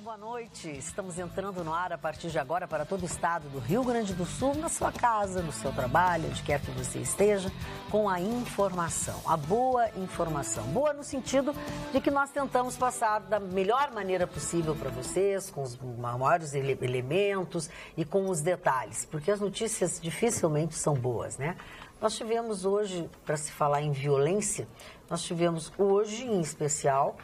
Boa noite. Estamos entrando no ar a partir de agora para todo o estado do Rio Grande do Sul, na sua casa, no seu trabalho, onde quer que você esteja, com a informação, a boa informação. Boa no sentido de que nós tentamos passar da melhor maneira possível para vocês, com os maiores elementos e com os detalhes, porque as notícias dificilmente são boas, né? Nós tivemos hoje, para se falar em violência, nós tivemos hoje, em especial,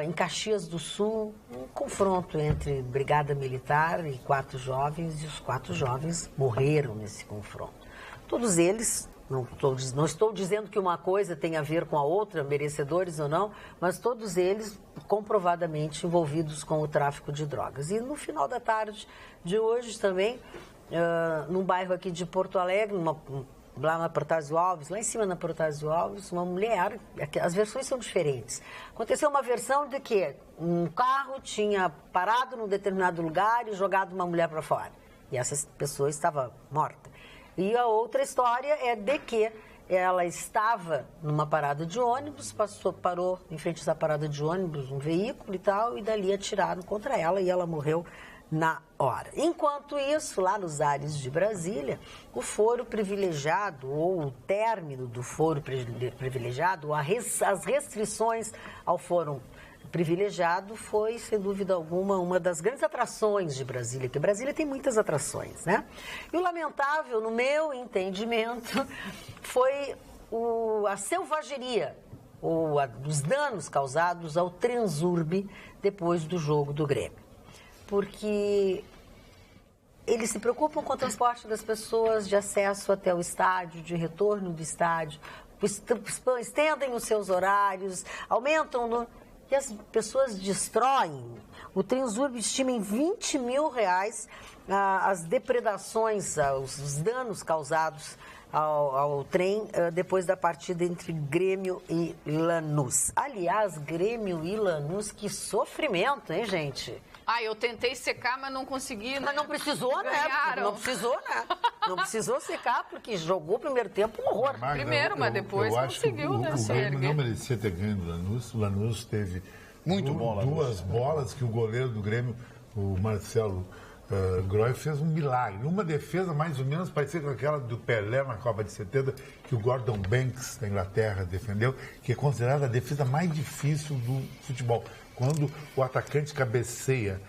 em Caxias do Sul, um confronto entre Brigada Militar e 4 jovens, e os 4 jovens morreram nesse confronto. Todos eles, não estou dizendo que uma coisa tem a ver com a outra, merecedores ou não, mas todos eles comprovadamente envolvidos com o tráfico de drogas. E no final da tarde de hoje também, num bairro aqui de Porto Alegre, lá na Protásio Alves, lá em cima na Protásio Alves, uma mulher, as versões são diferentes. Aconteceu uma versão de que um carro tinha parado num determinado lugar e jogado uma mulher para fora. E essa pessoa estava morta. E a outra história é de que ela estava numa parada de ônibus, parou em frente a essa parada de ônibus, um veículo e tal, e dali atiraram contra ela e ela morreu na hora. Enquanto isso, lá nos ares de Brasília, o foro privilegiado, ou o término do foro privilegiado, as restrições ao foro privilegiado foi, sem dúvida alguma, uma das grandes atrações de Brasília, que Brasília tem muitas atrações, né? E o lamentável, no meu entendimento, foi a selvageria, ou os danos causados ao Transurb depois do jogo do Grêmio. Porque eles se preocupam com o transporte das pessoas, de acesso até o estádio, de retorno do estádio, estendem os seus horários, aumentam... E as pessoas destroem. O Transurb estima em R$20 mil as depredações, os danos causados ao trem depois da partida entre Grêmio e Lanús. Aliás, Grêmio e Lanús, que sofrimento, hein, gente? Eu tentei secar, mas não consegui, né? Mas não precisou, Ganharam. né? Não precisou, né? Não precisou secar, porque jogou o primeiro tempo um horror. Mas depois conseguiu, né? O Grêmio não merecia ter ganho do Lanús. O Lanús teve duas bolas que o goleiro do Grêmio, o Marcelo Groy, fez um milagre. Uma defesa mais ou menos parecia com aquela do Pelé na Copa de 70, que o Gordon Banks, da Inglaterra, defendeu, que é considerada a defesa mais difícil do futebol. Quando o atacante cabeceia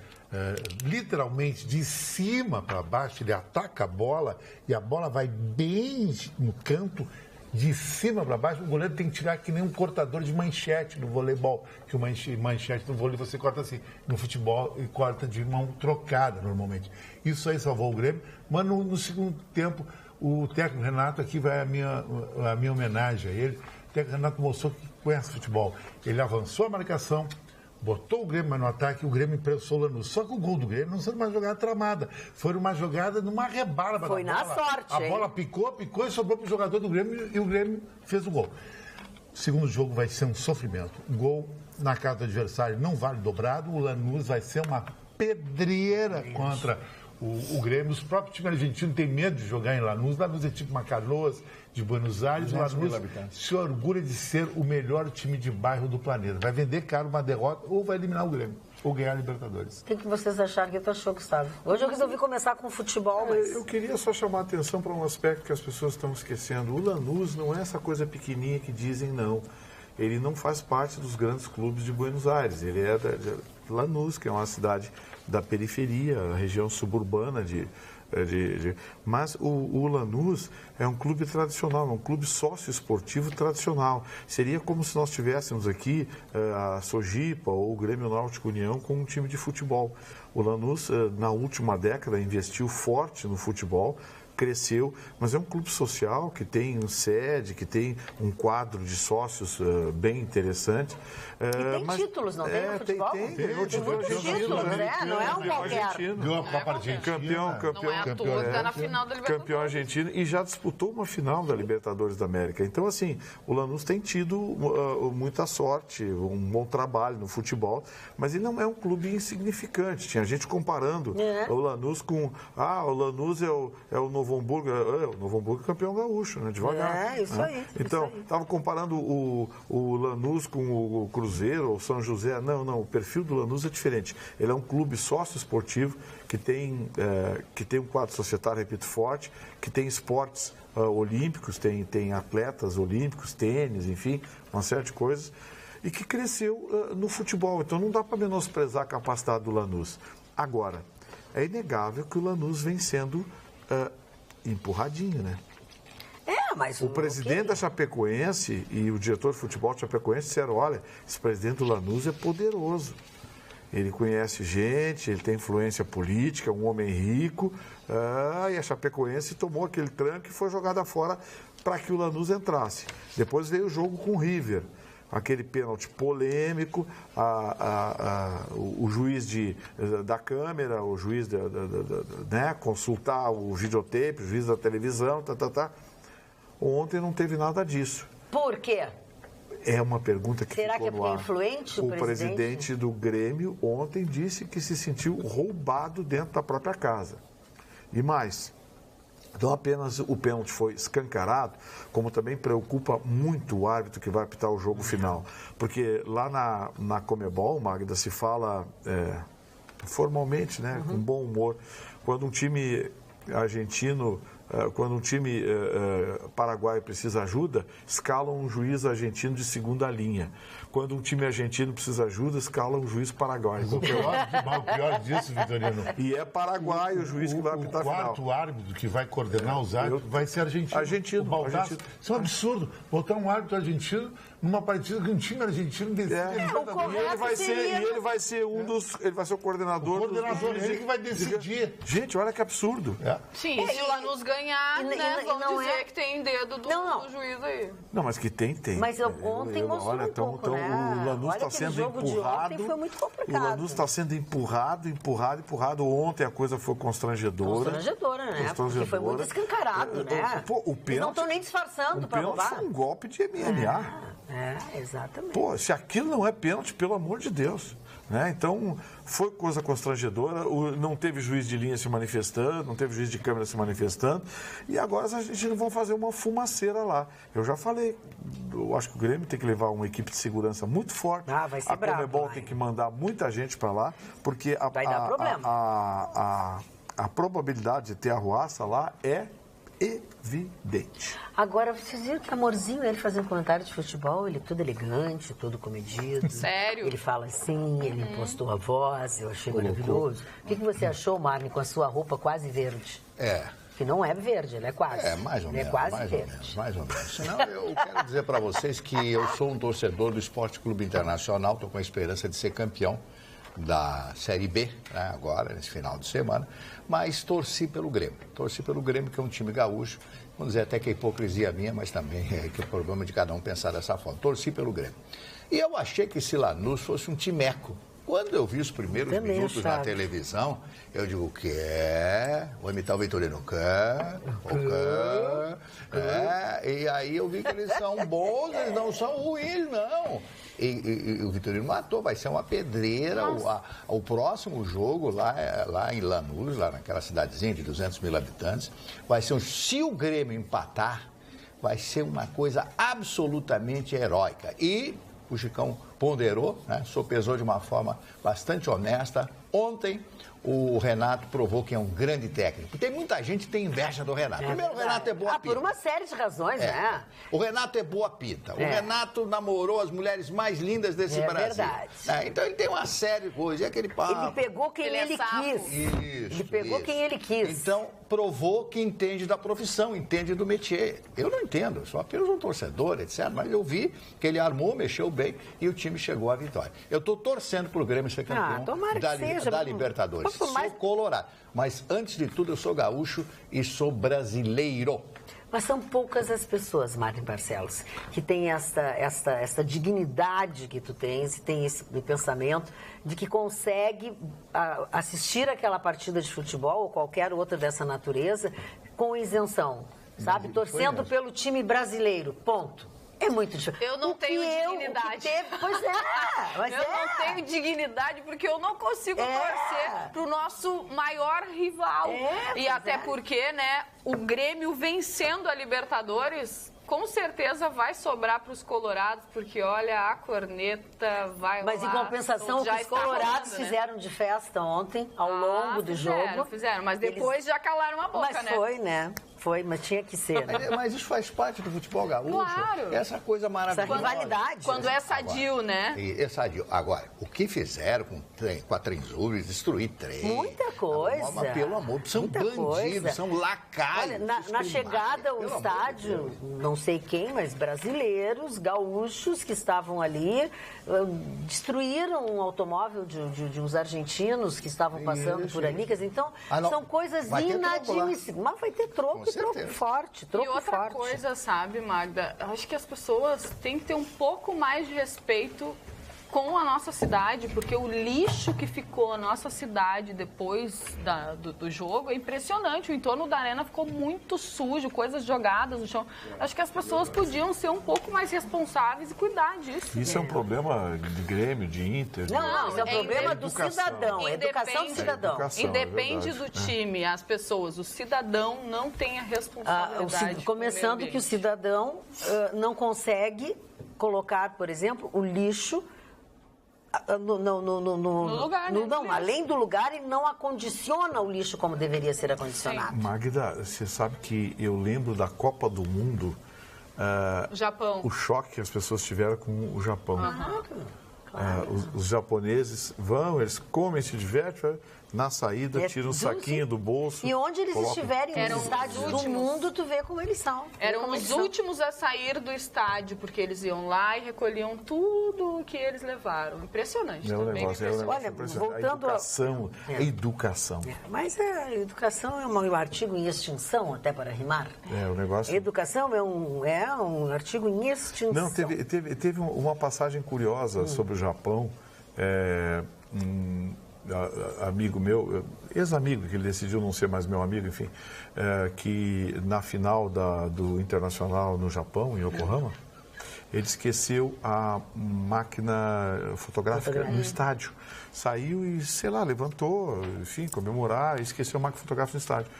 literalmente de cima para baixo, ele ataca a bola e a bola vai bem no canto, de cima para baixo, o goleiro tem que tirar que nem um cortador de manchete no voleibol, que o manchete no vôlei você corta assim, no futebol e corta de mão trocada normalmente. Isso aí salvou o Grêmio, mas no segundo tempo o técnico Renato, aqui vai a minha homenagem a ele, o técnico Renato mostrou que conhece futebol. Ele avançou a marcação, botou o Grêmio no ataque, o Grêmio imprensou o Lanús. Só que o gol do Grêmio não foi uma jogada tramada, foi uma jogada numa rebarba da bola. Foi na sorte, A bola picou e sobrou para o jogador do Grêmio e o Grêmio fez o gol. O segundo jogo vai ser um sofrimento. O gol na casa do adversário não vale dobrado, o Lanús vai ser uma pedreira contra o Grêmio. Os próprios times argentinos têm medo de jogar em Lanús. Lanús é tipo Macanoas, de Buenos Aires. O Lanús se orgulha de ser o melhor time de bairro do planeta. Vai vender caro uma derrota ou vai eliminar o Grêmio, ou ganhar a Libertadores. O que vocês acharam? O que tu achou, Gustavo? Hoje eu resolvi começar com futebol, mas... Eu queria só chamar a atenção para um aspecto que as pessoas estão esquecendo. O Lanús não é essa coisa pequenininha que dizem, não. Ele não faz parte dos grandes clubes de Buenos Aires. Ele é de Lanús, que é uma cidade da periferia, a região suburbana mas o Lanús é um clube tradicional, é um clube sócio-esportivo tradicional. Seria como se nós tivéssemos aqui a Sojipa ou o Grêmio Náutico União com um time de futebol. O Lanús, na última década, investiu forte no futebol, cresceu, mas é um clube social que tem sede, que tem um quadro de sócios bem interessante. E tem títulos, não tem no futebol? Tem muitos títulos, né? Não é um qualquer. Ganhou a Copa Argentina. Não é à toa, está na final da Libertadores. Campeão argentino e já disputou uma final da Libertadores da América. Então, assim, o Lanús tem tido muita sorte, um bom trabalho no futebol, mas ele não é um clube insignificante. Tinha gente comparando o Lanús com... o Lanús é o novo Novo Hamburgo é campeão gaúcho, né? Devagar. Isso aí. Então, estava comparando o Lanús com o Cruzeiro ou São José. Não, o perfil do Lanús é diferente. Ele é um clube sócio-esportivo que tem um quadro societário, repito, forte, que tem esportes olímpicos, tem atletas olímpicos, tênis, enfim, uma série de coisas, e que cresceu no futebol. Então, não dá para menosprezar a capacidade do Lanús. Agora, é inegável que o Lanús vem sendo empurradinho, né? Mas o presidente da Chapecoense e o diretor de futebol da Chapecoense disseram, olha, esse presidente do Lanús é poderoso. Ele conhece gente, ele tem influência política, um homem rico, e a Chapecoense tomou aquele tranco e foi jogada fora para que o Lanús entrasse. Depois veio o jogo com o River, aquele pênalti polêmico, o juiz da câmera, o juiz né, consultar o videotape, o juiz da televisão, Ontem não teve nada disso. Por quê? É uma pergunta que Será ficou que é influente o presidente do Grêmio ontem disse que se sentiu roubado dentro da própria casa. E mais, não apenas o pênalti foi escancarado, como também preocupa muito o árbitro que vai apitar o jogo final. Porque lá na Conmebol, Magda, se fala formalmente, né, com bom humor, quando um time argentino... Quando um time paraguaio precisa ajuda, escalam um juiz argentino de segunda linha. Quando um time argentino precisa ajuda, escalam um juiz paraguaio. Mas o pior disso, Vitorino... E é paraguaio o juiz que vai apitar a final. O quarto árbitro que vai coordenar os árbitros vai ser argentino. Argentino. Isso é um absurdo. Botar um árbitro argentino numa partida que um time argentino decide. Ele vai ser o coordenador. O coordenador, ele que vai decidir. Gente, olha que absurdo. Sim, se o Lanús ganhar, vão dizer que tem dedo do juiz aí. Não, mas que tem. Mas ontem mostrou um pouco, né? O Lanús está sendo empurrado. Foi muito complicado. O Lanús está sendo empurrado. Ontem a coisa foi constrangedora. Né? Porque foi muito escancarado, né? O pênalti, eles não estão nem disfarçando para roubar. Foi um golpe de MMA. Exatamente. Se aquilo não é pênalti, pelo amor de Deus. Né? Então, foi coisa constrangedora, não teve juiz de linha se manifestando, não teve juiz de câmera se manifestando, e agora a gente não vai fazer uma fumaceira lá. Eu já falei, eu acho que o Grêmio tem que levar uma equipe de segurança muito forte, vai ser a Conmebol tem que mandar muita gente para lá, porque vai dar problema. A probabilidade de ter arruaça lá é evidente. Agora, vocês viram que amorzinho ele fazendo comentário de futebol, ele todo elegante, todo comedido. Sério? Ele fala assim, ele impostou a voz, eu achei maravilhoso. O que você achou, Marne, com a sua roupa quase verde? Que não é verde, ela é quase. Mais ou menos. É quase verde. Mais ou menos. Senão, eu quero dizer para vocês que eu sou um torcedor do Esporte Clube Internacional, estou com a esperança de ser campeão da Série B, né, agora, nesse final de semana, mas torci pelo Grêmio, que é um time gaúcho, vamos dizer até que é hipocrisia minha, mas também é que é o problema de cada um pensar dessa forma, torci pelo Grêmio. E eu achei que esse Lanús fosse um timeco. Quando eu vi os primeiros minutos na televisão, eu digo, o que é? Vou imitar o Vitorino, e aí eu vi que eles são bons, eles não são ruins, não. E o Vitorino matou, vai ser uma pedreira. O próximo jogo lá em Lanús, lá naquela cidadezinha de 200 mil habitantes, vai ser, se o Grêmio empatar, vai ser uma coisa absolutamente heróica. E o Chicão ponderou, né, sopesou de uma forma bastante honesta. Ontem, o Renato provou que é um grande técnico. Tem muita gente que tem inveja do Renato. Primeiro, o Renato é boa pita. Por uma série de razões, né? O Renato é boa pita. O Renato namorou as mulheres mais lindas desse Brasil. Verdade. Então ele tem uma série de coisas. E aquele papo. Ele pegou quem ele quis. Ele pegou quem ele quis. Então, provou que entende da profissão, entende do métier. Eu não entendo, eu sou apenas um torcedor, etc. Mas eu vi que ele armou, mexeu bem e o time chegou à vitória. Eu estou torcendo para o Grêmio ser campeão da Libertadores. Sou colorado. Mas, antes de tudo, eu sou gaúcho e sou brasileiro. Mas são poucas as pessoas, Martin Barcelos, que têm essa dignidade que tu tens e tem esse pensamento de que consegue assistir aquela partida de futebol ou qualquer outra dessa natureza com isenção, sabe? Torcendo pelo time brasileiro, ponto. É muito difícil. Eu não tenho dignidade. Pois é, mas eu não tenho dignidade porque eu não consigo torcer pro nosso maior rival. E até porque, né, o Grêmio vencendo a Libertadores, com certeza vai sobrar para os colorados, porque olha, a corneta vai Mas rolar. Em compensação, os colorados fizeram de festa ontem, ao longo do jogo. Fizeram, mas depois já calaram a boca, né? Mas foi, né? Foi, mas tinha que ser. Né? Mas isso faz parte do futebol gaúcho. Claro. Essa coisa maravilhosa. Essa rivalidade. Quando é sadio, agora, né? É sadio. Agora, o que fizeram com a Trenzures, destruir trem. Muita coisa. Mas, pelo amor, são bandidos, são lacaios. Olha, na chegada ao estádio, não sei quem, mas brasileiros, gaúchos que estavam ali, destruíram um automóvel de uns argentinos que estavam passando por ali. Então, são coisas inadmissíveis. Mas vai ter troco, troco forte, troco forte. E outra coisa, sabe, Magda? Acho que as pessoas têm que ter um pouco mais de respeito com a nossa cidade, porque o lixo que ficou na nossa cidade depois do jogo é impressionante. O entorno da arena ficou muito sujo, coisas jogadas no chão. Acho que as pessoas podiam ser um pouco mais responsáveis e cuidar disso. Isso é um problema de Grêmio, de Inter? Não, isso é um problema do cidadão, a educação do cidadão. Independe do time, as pessoas, o cidadão não tem a responsabilidade. Começando que o cidadão não consegue colocar, por exemplo, o lixo no lugar, né? Não, além do lugar, ele não acondiciona o lixo como deveria ser acondicionado. Sim. Magda, você sabe que eu lembro da Copa do Mundo, Japão. O choque que as pessoas tiveram com o Japão. Os japoneses eles comem, se divertem, na saída, tiram um saquinho do bolso. E onde eles estiverem nos estádios do mundo, tu vê como eles são. Eram os últimos a sair do estádio, porque eles iam lá e recolhiam tudo que eles levaram. Impressionante. Olha, voltando a educação. Mas a educação é um artigo em extinção, até para rimar. O negócio. Educação é um artigo em extinção. Não, teve uma passagem curiosa sobre o Japão. Amigo meu, ex-amigo, que ele decidiu não ser mais meu amigo, enfim, que na final do Internacional no Japão, em Yokohama, ele esqueceu a máquina fotográfica no estádio. Saiu e, sei lá, levantou, enfim, comemorar, e esqueceu a máquina fotográfica no estádio.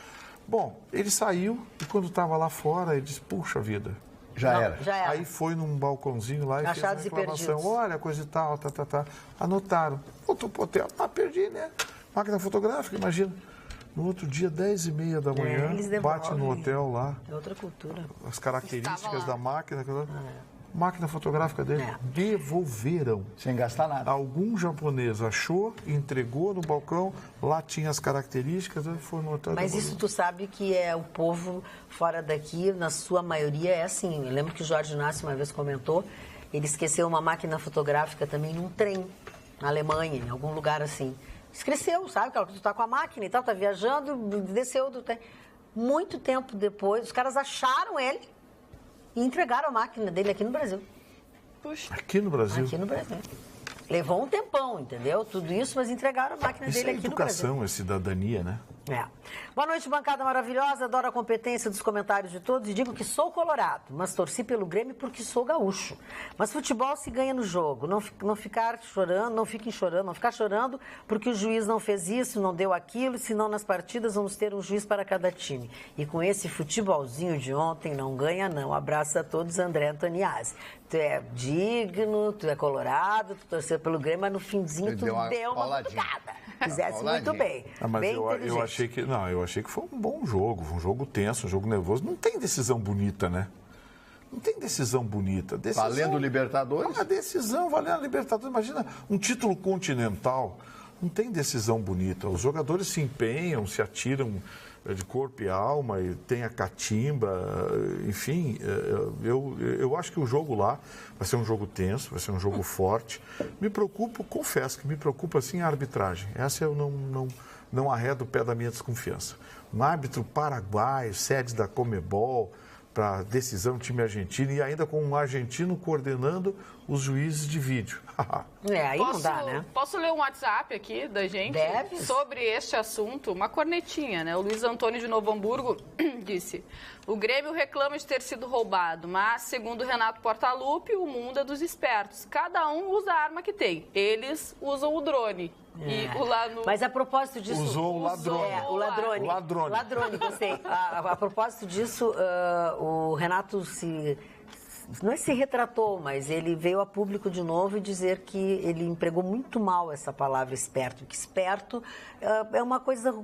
Bom, ele saiu e quando estava lá fora, ele disse, puxa vida. Já era. Aí foi num balcãozinho lá e achados fez uma reclamação. Olha, coisa e tal, Anotaram. Voltou pro hotel. Perdi, né? Máquina fotográfica, imagina. No outro dia, 10h30 da manhã, bate no hotel lá. É outra cultura. As características da máquina. Máquina fotográfica dele. Devolveram. Sem gastar nada. Algum japonês achou, entregou no balcão, lá tinha as características, foi no hotel. Mas isso tu sabe que o povo fora daqui, na sua maioria, é assim. Eu lembro que o Jorge Inácio uma vez comentou, ele esqueceu uma máquina fotográfica também num trem, na Alemanha, em algum lugar assim. Esqueceu, sabe? Tu tá com a máquina e tal, tá viajando, desceu do trem. Muito tempo depois, os caras acharam ele e entregaram a máquina dele aqui no Brasil. Puxa. Aqui no Brasil? Aqui no Brasil. Levou um tempão, entendeu? Tudo isso, mas entregaram a máquina dele aqui no Brasil. Isso é educação, é cidadania, né? Boa noite, bancada maravilhosa. Adoro a competência dos comentários de todos e digo que sou colorado, mas torci pelo Grêmio porque sou gaúcho. Mas futebol se ganha no jogo. Não ficar chorando, não fiquem chorando, não ficar chorando porque o juiz não fez isso, não deu aquilo, senão nas partidas vamos ter um juiz para cada time. E com esse futebolzinho de ontem, não ganha não. Abraço a todos, André Antoniazzi. Tu é digno, tu é colorado, tu torceu pelo Grêmio, mas no finzinho tu deu uma cutucada. Fizesse muito bem. Mas bem eu achei que foi um bom jogo, um jogo tenso, um jogo nervoso. Não tem decisão bonita, né? Não tem decisão bonita. Valendo Libertadores? Uma decisão valendo Libertadores. Imagina um título continental. Não tem decisão bonita. Os jogadores se empenham, se atiram de corpo e alma, e tem a catimba, enfim. Eu acho que o jogo lá vai ser um jogo tenso, vai ser um jogo forte. Confesso que me preocupa assim a arbitragem. Essa eu não arredo o pé da minha desconfiança. Um árbitro paraguaio, sede da Conmebol, para decisão do time argentino, e ainda com um argentino coordenando os juízes de vídeo. Aí não dá, né? Posso ler um WhatsApp aqui da gente Deve. sobre este assunto? Uma cornetinha, né? O Luiz Antônio de Novo Hamburgo disse: o Grêmio reclama de ter sido roubado, mas, segundo Renato Portaluppi, o mundo é dos espertos. Cada um usa a arma que tem. Eles usam o drone. E o Lanús... Mas a propósito disso... Usou o ladrone. O ladrone. O ladrone. Ladrone, gostei. A propósito disso, o Renato não é se retratou, mas ele veio a público de novo e dizer que ele empregou muito mal essa palavra esperto, que esperto é uma coisa...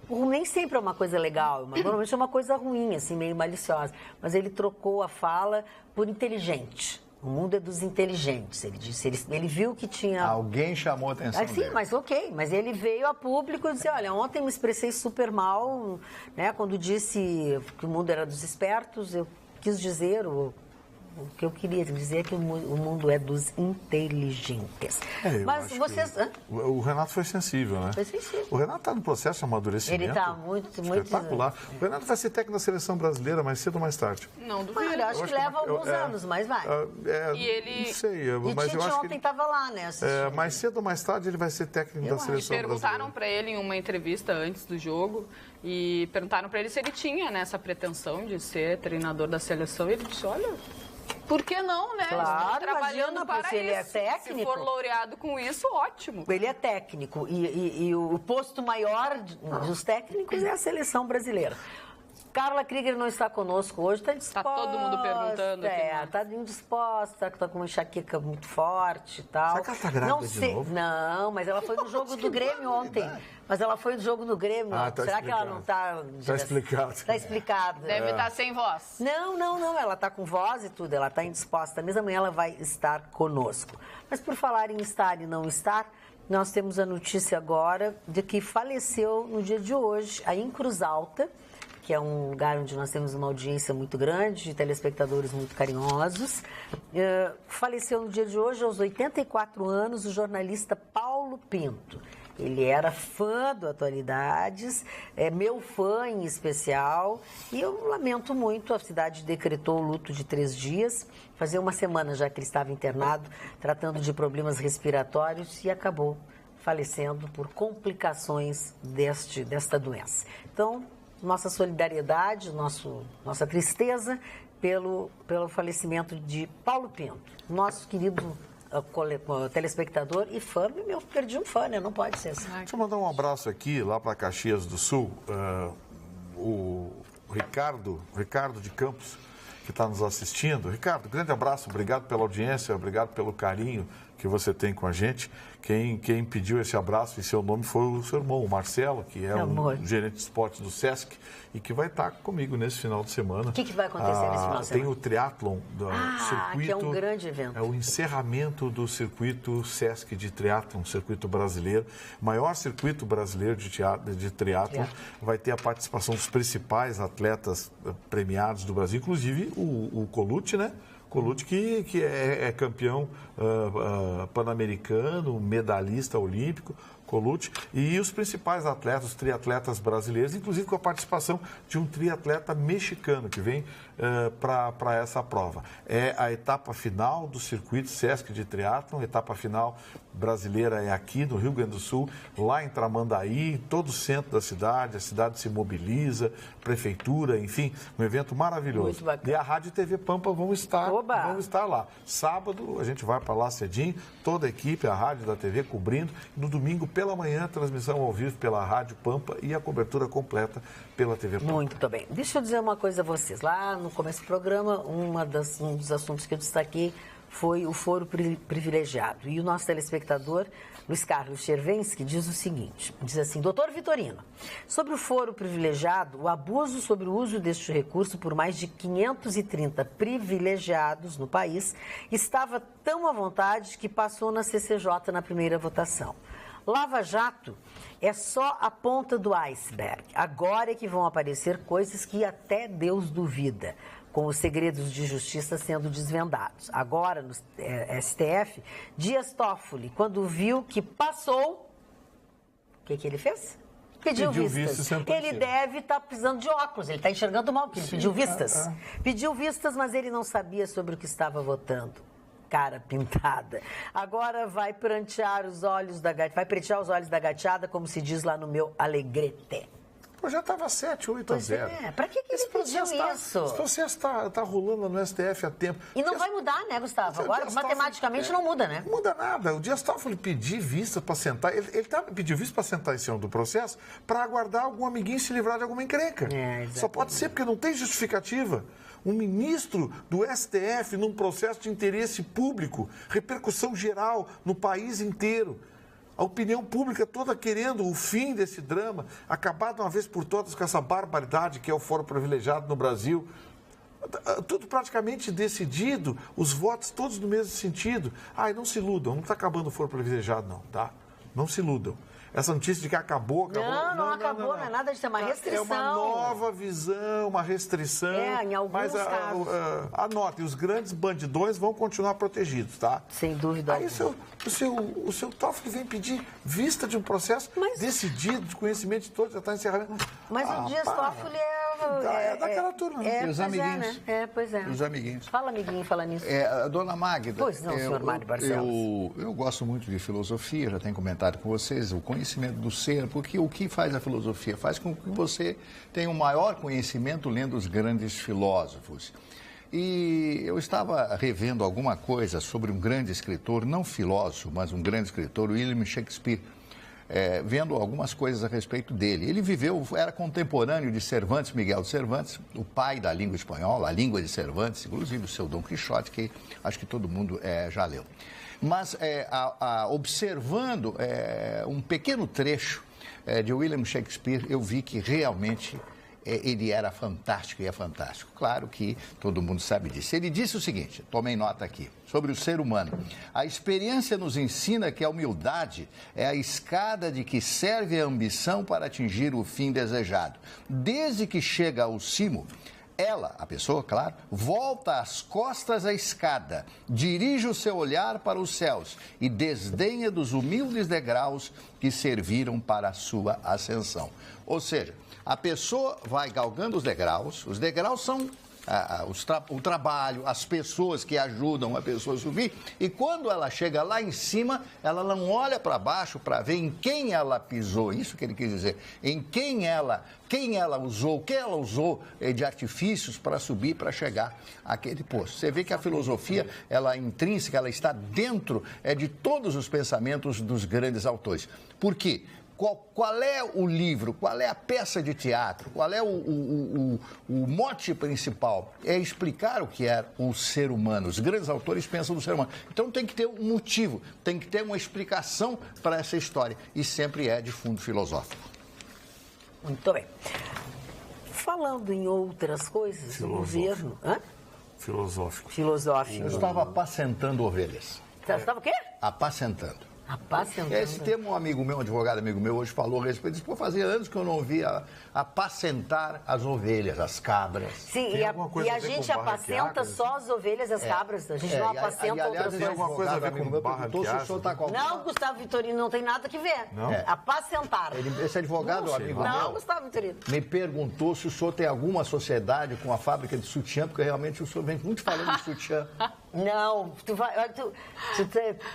Nem sempre é uma coisa legal, mas normalmente é uma coisa ruim, assim, meio maliciosa. Mas ele trocou a fala por inteligente. O mundo é dos inteligentes, ele disse. Ele viu que tinha... Alguém chamou a atenção Sim, dele. mas ok. Mas ele veio a público e disse, olha, ontem me expressei super mal, né? Quando disse que o mundo era dos espertos, eu quis dizer... O que eu queria dizer é que o mundo é dos inteligentes. Mas vocês... O Renato foi sensível, né? Foi sensível. O Renato está no processo de amadurecimento. Ele está muito espetacular. O Renato vai ser técnico da seleção brasileira mais cedo ou mais tarde. Não duvido. Olha, acho que leva alguns anos, mas vai. E ele... Não sei, E mas eu Tite acho que ontem estava lá, né? mais cedo ou mais tarde ele vai ser técnico da seleção brasileira. Perguntaram para ele em uma entrevista antes do jogo e perguntaram para ele se ele tinha, né, essa pretensão de ser treinador da seleção. E ele disse, olha... Por que não, né? Claro, Estou trabalhando imagina, para porque ele é isso. técnico. Se for laureado com isso, ótimo. Ele é técnico e o posto maior dos técnicos é a seleção brasileira. Carla Krieger não está conosco hoje, está indisposta. Está todo mundo perguntando aqui. Está indisposta, está com uma enxaqueca muito forte e tal. Será que ela está grávida de novo? Não, mas ela foi no jogo do Grêmio ontem. Mas ela foi no jogo do Grêmio. Tá Será que ela não está... Está explicado. Está explicado. Deve estar sem voz. Não, ela está com voz e tudo, ela está indisposta. Mesmo amanhã ela vai estar conosco. Mas por falar em estar e não estar, nós temos a notícia agora de que faleceu no dia de hoje, aí em Cruz Alta, que é um lugar onde nós temos uma audiência muito grande, de telespectadores muito carinhosos. Faleceu no dia de hoje, aos 84 anos, o jornalista Paulo Pinto. Ele era fã do Atualidades, é meu fã em especial, e eu lamento muito, a cidade decretou o luto de 3 dias, fazia uma semana já que ele estava internado, tratando de problemas respiratórios, e acabou falecendo por complicações desta doença. Então, nossa solidariedade, nossa tristeza pelo falecimento de Paulo Pinto, nosso querido telespectador e fã. Eu perdi um fã, né? Não pode ser assim. Deixa eu mandar um abraço aqui, lá para Caxias do Sul, o Ricardo de Campos, que está nos assistindo. Ricardo, grande abraço, obrigado pela audiência, obrigado pelo carinho que você tem com a gente. Quem pediu esse abraço em seu nome foi o seu irmão, o Marcelo, que é um gerente de esportes do Sesc e que vai estar comigo nesse final de semana. O que vai acontecer nesse final de semana? Tem o triatlon do circuito. Que é um grande evento. É o encerramento do circuito Sesc de triatlon, circuito brasileiro. Maior circuito brasileiro de triatlon. Vai ter a participação dos principais atletas premiados do Brasil, inclusive o Colucci, né? Colucci, que é campeão pan-americano, medalhista olímpico, Colucci, e os principais atletas, os triatletas brasileiros, inclusive com a participação de um triatleta mexicano que vem para essa prova. É a etapa final do circuito Sesc de triatlon, a etapa final brasileira é aqui no Rio Grande do Sul, lá em Tramandaí, todo o centro da cidade, a cidade se mobiliza, prefeitura, enfim, um evento maravilhoso. Muito bacana. E a Rádio e TV Pampa vão estar lá. Sábado a gente vai para lá cedinho, toda a equipe, a Rádio da TV cobrindo, no domingo pela manhã, transmissão ao vivo pela Rádio Pampa e a cobertura completa pela TV Pampa. Muito bem. Deixa eu dizer uma coisa a vocês. Lá no começo do programa, um dos assuntos que eu destaquei foi o foro privilegiado. E o nosso telespectador, Luiz Carlos Chervensky, diz o seguinte, diz assim: doutor Vitorino, sobre o foro privilegiado, o abuso sobre o uso deste recurso por mais de 530 privilegiados no país estava tão à vontade que passou na CCJ na primeira votação. Lava Jato é só a ponta do iceberg. Agora é que vão aparecer coisas que até Deus duvida, com os segredos de justiça sendo desvendados. Agora, no STF, Dias Toffoli, quando viu que passou, o que ele fez? Pediu vistas. Ele deve estar precisando de óculos, ele está enxergando mal, porque ele pediu vistas. Pediu vistas, mas ele não sabia sobre o que estava votando. cara pintada. Agora vai pretear os olhos da gateada, como se diz lá no meu Alegrete. Pô, já estava 7-8-0. Pra que ele pediu isso? Esse processo está rolando no STF há tempo. E não vai mudar, né, Gustavo? Agora, matematicamente, não muda, né? Não muda nada. O Dias Toffoli pedir vista para sentar... Ele pediu vista para sentar em cima do processo para aguardar algum amiguinho se livrar de alguma encrenca. Só pode ser porque não tem justificativa. Um ministro do STF num processo de interesse público, repercussão geral no país inteiro. A opinião pública toda querendo o fim desse drama, acabar de uma vez por todas com essa barbaridade que é o foro privilegiado no Brasil. Tudo praticamente decidido, os votos todos no mesmo sentido. Ai, não se iludam, não está acabando o foro privilegiado não, tá? Não se iludam. Essa notícia de que acabou... Não acabou, não é nada disso, é uma restrição. É uma nova visão, uma restrição. Em alguns casos. Anotem, os grandes bandidões vão continuar protegidos, tá? Sem dúvida alguma. Aí o seu Toffoli vem pedir vista de um processo decidido, de conhecimento de todos, já está encerrado. Mas o Dias Toffoli é daquela turma. E os amiguinhos. Pois é. Os amiguinhos. Fala, amiguinho, fala nisso. Dona Magda. Pois não, senhor Mário Barcelos. Eu gosto muito de filosofia, já tenho comentado com vocês, o conhecimento do ser, porque o que faz a filosofia? Faz com que você tenha um maior conhecimento lendo os grandes filósofos. E eu estava revendo alguma coisa sobre um grande escritor, não filósofo, mas um grande escritor, William Shakespeare, vendo algumas coisas a respeito dele. Ele era contemporâneo de Cervantes, Miguel de Cervantes, o pai da língua espanhola, a língua de Cervantes, inclusive o seu Dom Quixote, que acho que todo mundo já leu. Mas observando um pequeno trecho de William Shakespeare, eu vi que realmente ele era fantástico e é fantástico. Claro que todo mundo sabe disso. Ele disse o seguinte, tomei nota aqui, sobre o ser humano. A experiência nos ensina que a humildade é a escada de que serve a ambição para atingir o fim desejado. Desde que chega ao cimo, ela, a pessoa, claro, volta as costas à escada, dirige o seu olhar para os céus e desdenha dos humildes degraus que serviram para a sua ascensão. Ou seja, a pessoa vai galgando os degraus são o trabalho, as pessoas que ajudam a pessoa a subir, e quando ela chega lá em cima, ela não olha para baixo para ver em quem ela pisou, isso que ele quis dizer, em quem ela usou, de artifícios para subir, para chegar àquele posto. Você vê que a filosofia, ela é intrínseca, ela está dentro de todos os pensamentos dos grandes autores. Por quê? Qual é o livro, qual é a peça de teatro, qual é o mote principal? É explicar o que é o ser humano. Os grandes autores pensam no ser humano. Então tem que ter um motivo, tem que ter uma explicação para essa história. E sempre é de fundo filosófico. Muito bem. Falando em outras coisas, o governo... Filosófico. Eu estava apacentando ovelhas. Você estava o quê? Apacentando. Esse termo, um amigo meu, um advogado amigo meu, hoje falou a respeito disso. Fazia anos que eu não via apacentar as ovelhas, as cabras. Sim, e a gente apacenta só as ovelhas e as cabras. A gente não apacenta outras coisas. Tem alguma coisa a ver com barra de Não, Gustavo Vitorino, não tem nada que ver. Não? Apacentar. Esse advogado, amigo meu, não, Gustavo Vitorino, me perguntou se o senhor tem alguma sociedade com a fábrica de sutiã, porque realmente o senhor vem muito falando de sutiã. Não,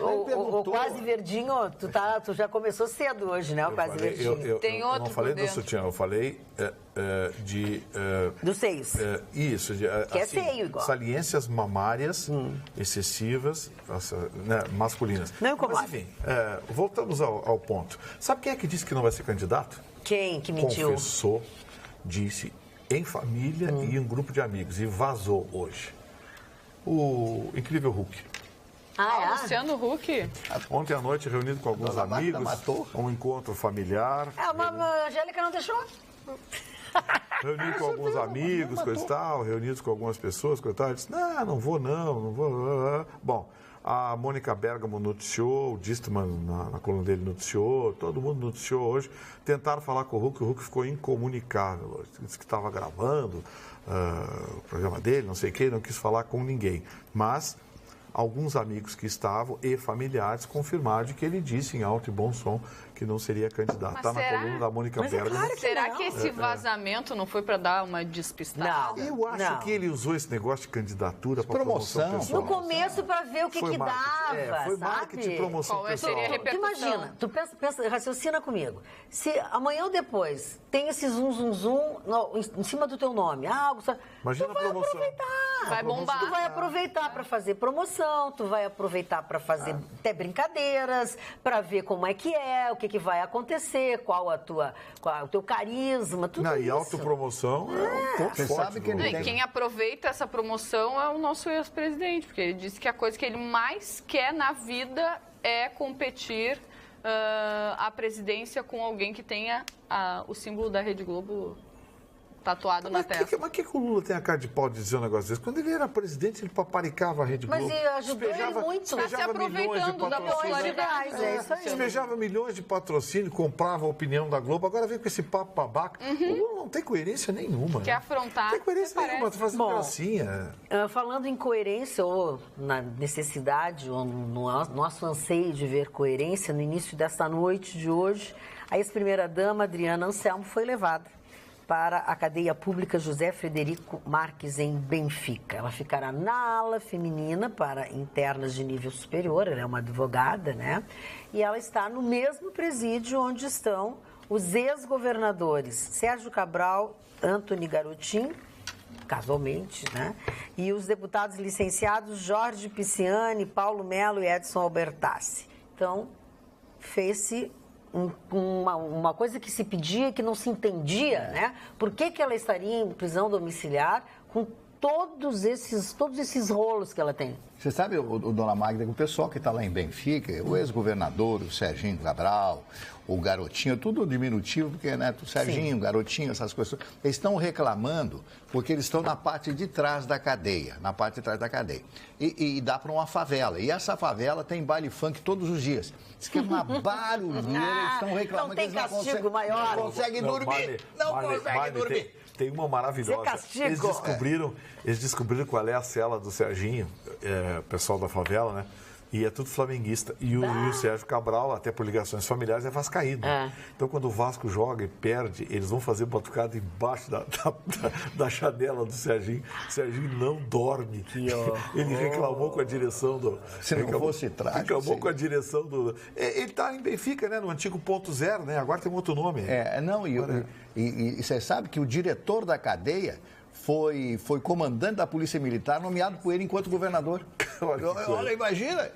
o Quase Verdinho, tu já começou cedo hoje, né? O Quase Verdinho. Tem outro. Eu não falei do sutiã, eu falei dos seios. Isso. Que é seio igual. Saliências mamárias excessivas, masculinas. Não incomoda. Mas enfim, voltamos ao ponto. Sabe quem é que disse que não vai ser candidato? Quem que mentiu? Confessou, disse em família e em um grupo de amigos e vazou hoje. O incrível Huck. Luciano Huck. Ontem à noite, reunido com alguns amigos, um encontro familiar. A Angélica não deixou? Reunido com alguns amigos, coisa e tal, reunidos com algumas pessoas, coisa e tal. Ele disse, não vou. Bom, a Mônica Bergamo noticiou, o Distman na coluna dele noticiou, todo mundo noticiou hoje. Tentaram falar com o Huck ficou incomunicável hoje. Disse que estava gravando o programa dele, não sei o quê, não quis falar com ninguém. Mas alguns amigos que estavam e familiares confirmaram de que ele disse em alto e bom som que não seria candidato. Está na coluna da Mônica Bergamo. Claro será que esse vazamento não foi para dar uma despistada? Eu acho que ele usou esse negócio de candidatura para promoção pessoal. No começo, para ver o que dava, foi marketing de promoção Qual pessoal. seria a repercussão? Imagina, tu pensa, raciocina comigo. Se amanhã ou depois tem esse zum em cima do teu nome, imagina tu vai a promoção. aproveitar. Vai bombar. Tu vai aproveitar para fazer promoção, tu vai aproveitar para fazer até brincadeiras, para ver como é que é, o que vai acontecer, qual o teu carisma, tudo isso. E autopromoção é um ponto Você forte. sabe que ele Quem aproveita essa promoção é o nosso ex-presidente, porque ele disse que a coisa que ele mais quer na vida é competir a presidência com alguém que tenha o símbolo da Rede Globo tatuado na testa. Mas que o Lula tem a cara de pau de dizer um negócio desse? Quando ele era presidente, ele paparicava a Rede Globo. Mas ele ajudou ele muito. Está se aproveitando da popularidade. É isso aí. Despejava milhões de patrocínio, comprava a opinião da Globo. Agora vem com esse papo babaca. O Lula não tem coerência nenhuma. Quer afrontar. Não tem coerência nenhuma, tá fazendo gracinha. Falando em coerência, ou na necessidade, ou no nosso anseio de ver coerência, no início desta noite de hoje, a ex-primeira-dama Adriana Anselmo foi levada para a cadeia pública José Frederico Marques, em Benfica. Ela ficará na ala feminina para internas de nível superior, ela é uma advogada, né? E ela está no mesmo presídio onde estão os ex-governadores Sérgio Cabral, Antony Garotinho, casualmente, né? E os deputados licenciados Jorge Pisciani, Paulo Melo e Edson Albertassi. Então, fez-se uma coisa que se pedia e que não se entendia, né? Por que ela estaria em prisão domiciliar com todos esses rolos que ela tem? Você sabe, dona Magda, que o pessoal que está lá em Benfica, o ex-governador, o Serginho Cabral, o Garotinho, tudo diminutivo, porque, né, o Serginho, o Garotinho, essas coisas, eles estão reclamando porque eles estão na parte de trás da cadeia, E dá para uma favela. E essa favela tem baile funk todos os dias. Diz que é uma barulheira, eles estão reclamando. Não tem que eles castigo maior. Não conseguem dormir. Não conseguem dormir. Tem uma maravilhosa. Eles descobriram qual é a cela do Serginho, pessoal da favela, né? E é tudo flamenguista. E o Sérgio Cabral, até por ligações familiares, é vascaíno. Então, quando o Vasco joga e perde, eles vão fazer batucada embaixo da janela do Serginho. O Serginho não dorme. Ele reclamou com a direção do... Se não fosse trágico... Reclamou com a direção do... Ele está em Benfica, né? No antigo Ponto Zero, né? Agora tem outro nome. E você sabe que o diretor da cadeia foi comandante da Polícia Militar, nomeado por ele enquanto governador. Olha, imagina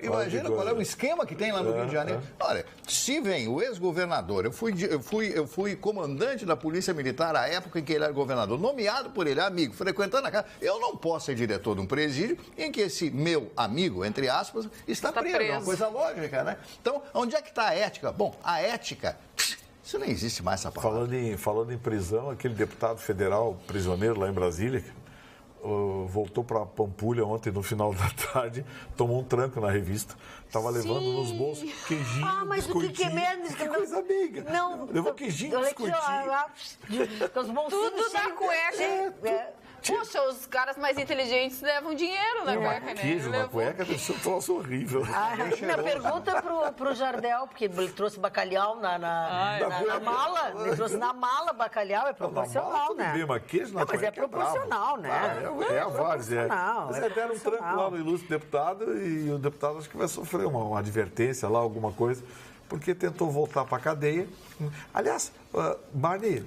qual é o esquema que tem lá no Rio de Janeiro. Olha, se vem o ex-governador, eu fui comandante da Polícia Militar à época em que ele era governador, nomeado por ele, amigo, frequentando a casa. Eu não posso ser diretor de um presídio em que esse meu amigo, entre aspas, está preso. É uma coisa lógica, né? Então, onde é que está a ética? Bom, a ética... Isso não existe mais, essa palavra. Falando em prisão, aquele deputado federal prisioneiro lá em Brasília, voltou para Pampulha ontem, no final da tarde, tomou um tranco na revista. Estava levando nos bolsos queijinho, mas biscoitinho. O que é menos? Que coisa amiga. Não, levou queijinho, biscoitinho. Tudo na cueca. Poxa, os caras mais inteligentes levam dinheiro na cueca, né? Queijo na cueca, deixou um troço horrível. Minha pergunta pro Jardel, porque ele trouxe bacalhau na mala. Ele trouxe na mala bacalhau, é proporcional, né? Bem, mas queijo na cueca mas é proporcional, né? É a várzea. Mas deram um tranco lá no ilustre deputado e o deputado acho que vai sofrer uma advertência lá, alguma coisa, porque tentou voltar para a cadeia. Aliás, Barney,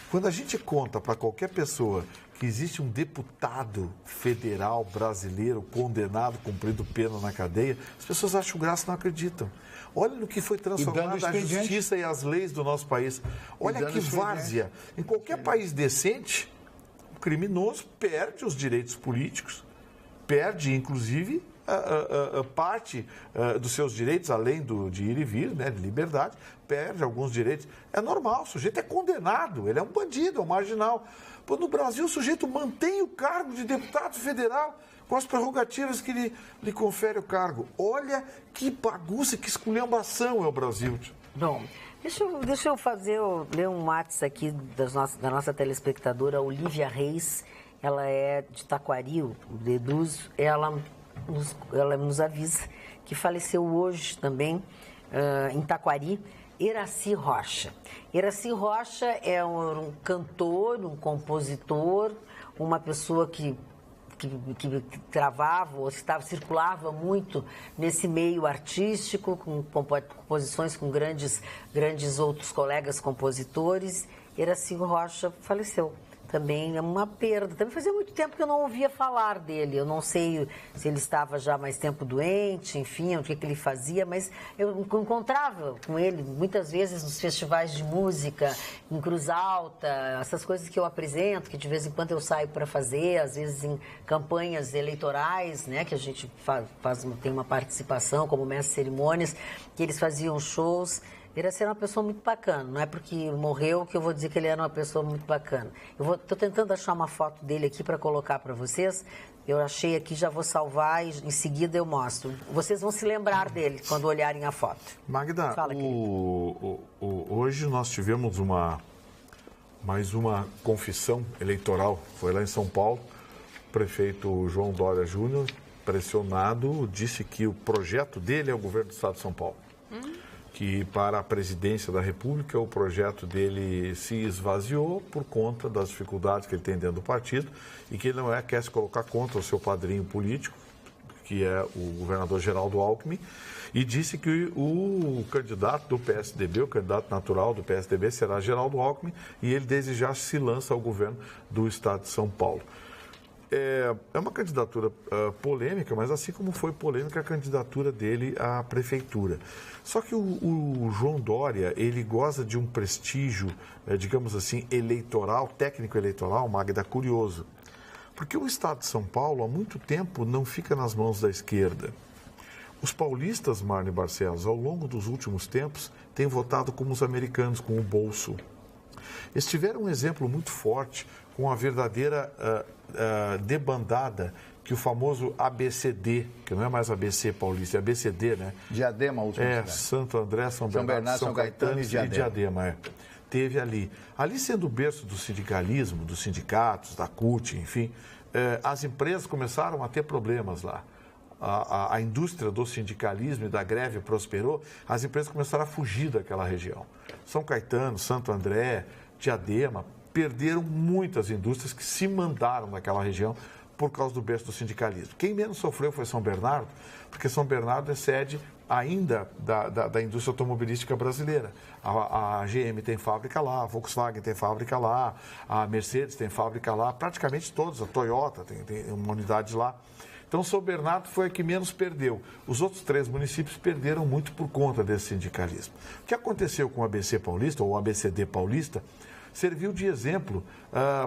quando a gente conta para qualquer pessoa que existe um deputado federal brasileiro condenado, cumprindo pena na cadeia, as pessoas acham graça e não acreditam. Olha no que foi transformada a justiça e as leis do nosso país. Olha que várzea. Em qualquer país decente, o criminoso perde os direitos políticos, perde, inclusive, parte dos seus direitos, além de ir e vir, né, de liberdade, perde alguns direitos. É normal, o sujeito é condenado, ele é um bandido, é um marginal. No Brasil, o sujeito mantém o cargo de deputado federal com as prerrogativas que lhe confere o cargo. Olha que bagunça, que esculhambação é o Brasil. Bom, deixa eu ler um WhatsApp aqui da nossa telespectadora Olivia Reis. Ela é de Taquari, deduz. Ela nos avisa que faleceu hoje também, em Taquari, Iracy Rocha. Iracy Rocha é um cantor, um compositor, uma pessoa que travava ou circulava muito nesse meio artístico, com composições com grandes outros colegas compositores. Iracy Rocha faleceu. Também é uma perda. Também fazia muito tempo que eu não ouvia falar dele. Eu não sei se ele estava já mais tempo doente, enfim, o que ele fazia, mas eu encontrava com ele muitas vezes nos festivais de música, em Cruz Alta, essas coisas que eu apresento, que de vez em quando eu saio para fazer, às vezes em campanhas eleitorais, né, que a gente tem uma participação como mestre de cerimônias, que eles faziam shows. Ele era uma pessoa muito bacana, não é porque morreu que eu vou dizer que ele era uma pessoa muito bacana. Estou tentando achar uma foto dele aqui para colocar para vocês. Eu achei aqui, já vou salvar e em seguida eu mostro. Vocês vão se lembrar dele quando olharem a foto. Magda, fala, hoje nós tivemos mais uma confissão eleitoral. Foi lá em São Paulo. O prefeito João Dória Júnior, pressionado, disse que o projeto dele é o governo do Estado de São Paulo. Que para a presidência da República o projeto dele se esvaziou por conta das dificuldades que ele tem dentro do partido e que ele não quer se colocar contra o seu padrinho político, que é o governador Geraldo Alckmin, e disse que o candidato do PSDB, o candidato natural do PSDB será Geraldo Alckmin, e ele desde já se lança ao governo do Estado de São Paulo. É uma candidatura polêmica, mas assim como foi polêmica a candidatura dele à prefeitura. Só que o João Dória, ele goza de um prestígio, digamos assim, eleitoral, técnico-eleitoral, Magda, curioso. Porque o Estado de São Paulo, há muito tempo, não fica nas mãos da esquerda. Os paulistas, Marne Barcelos, ao longo dos últimos tempos, têm votado como os americanos, com o bolso. Eles tiveram um exemplo muito forte com a verdadeira debandada que o famoso ABCD, que não é mais ABC paulista, é ABCD, né? Diadema, último cidade. Santo André, São Bernardo, São Caetano e Diadema. Teve ali. Ali sendo o berço do sindicalismo, dos sindicatos, da CUT, enfim, as empresas começaram a ter problemas lá. A indústria do sindicalismo e da greve prosperou, as empresas começaram a fugir daquela região. São Caetano, Santo André, Diadema, perderam muitas indústrias que se mandaram naquela região por causa do berço do sindicalismo. Quem menos sofreu foi São Bernardo, porque São Bernardo é sede ainda da indústria automobilística brasileira. A GM tem fábrica lá, a Volkswagen tem fábrica lá, a Mercedes tem fábrica lá, praticamente todos, a Toyota tem uma unidade lá. Então, São Bernardo foi a que menos perdeu. Os outros 3 municípios perderam muito por conta desse sindicalismo. O que aconteceu com o ABC Paulista, ou o ABCD Paulista, serviu de exemplo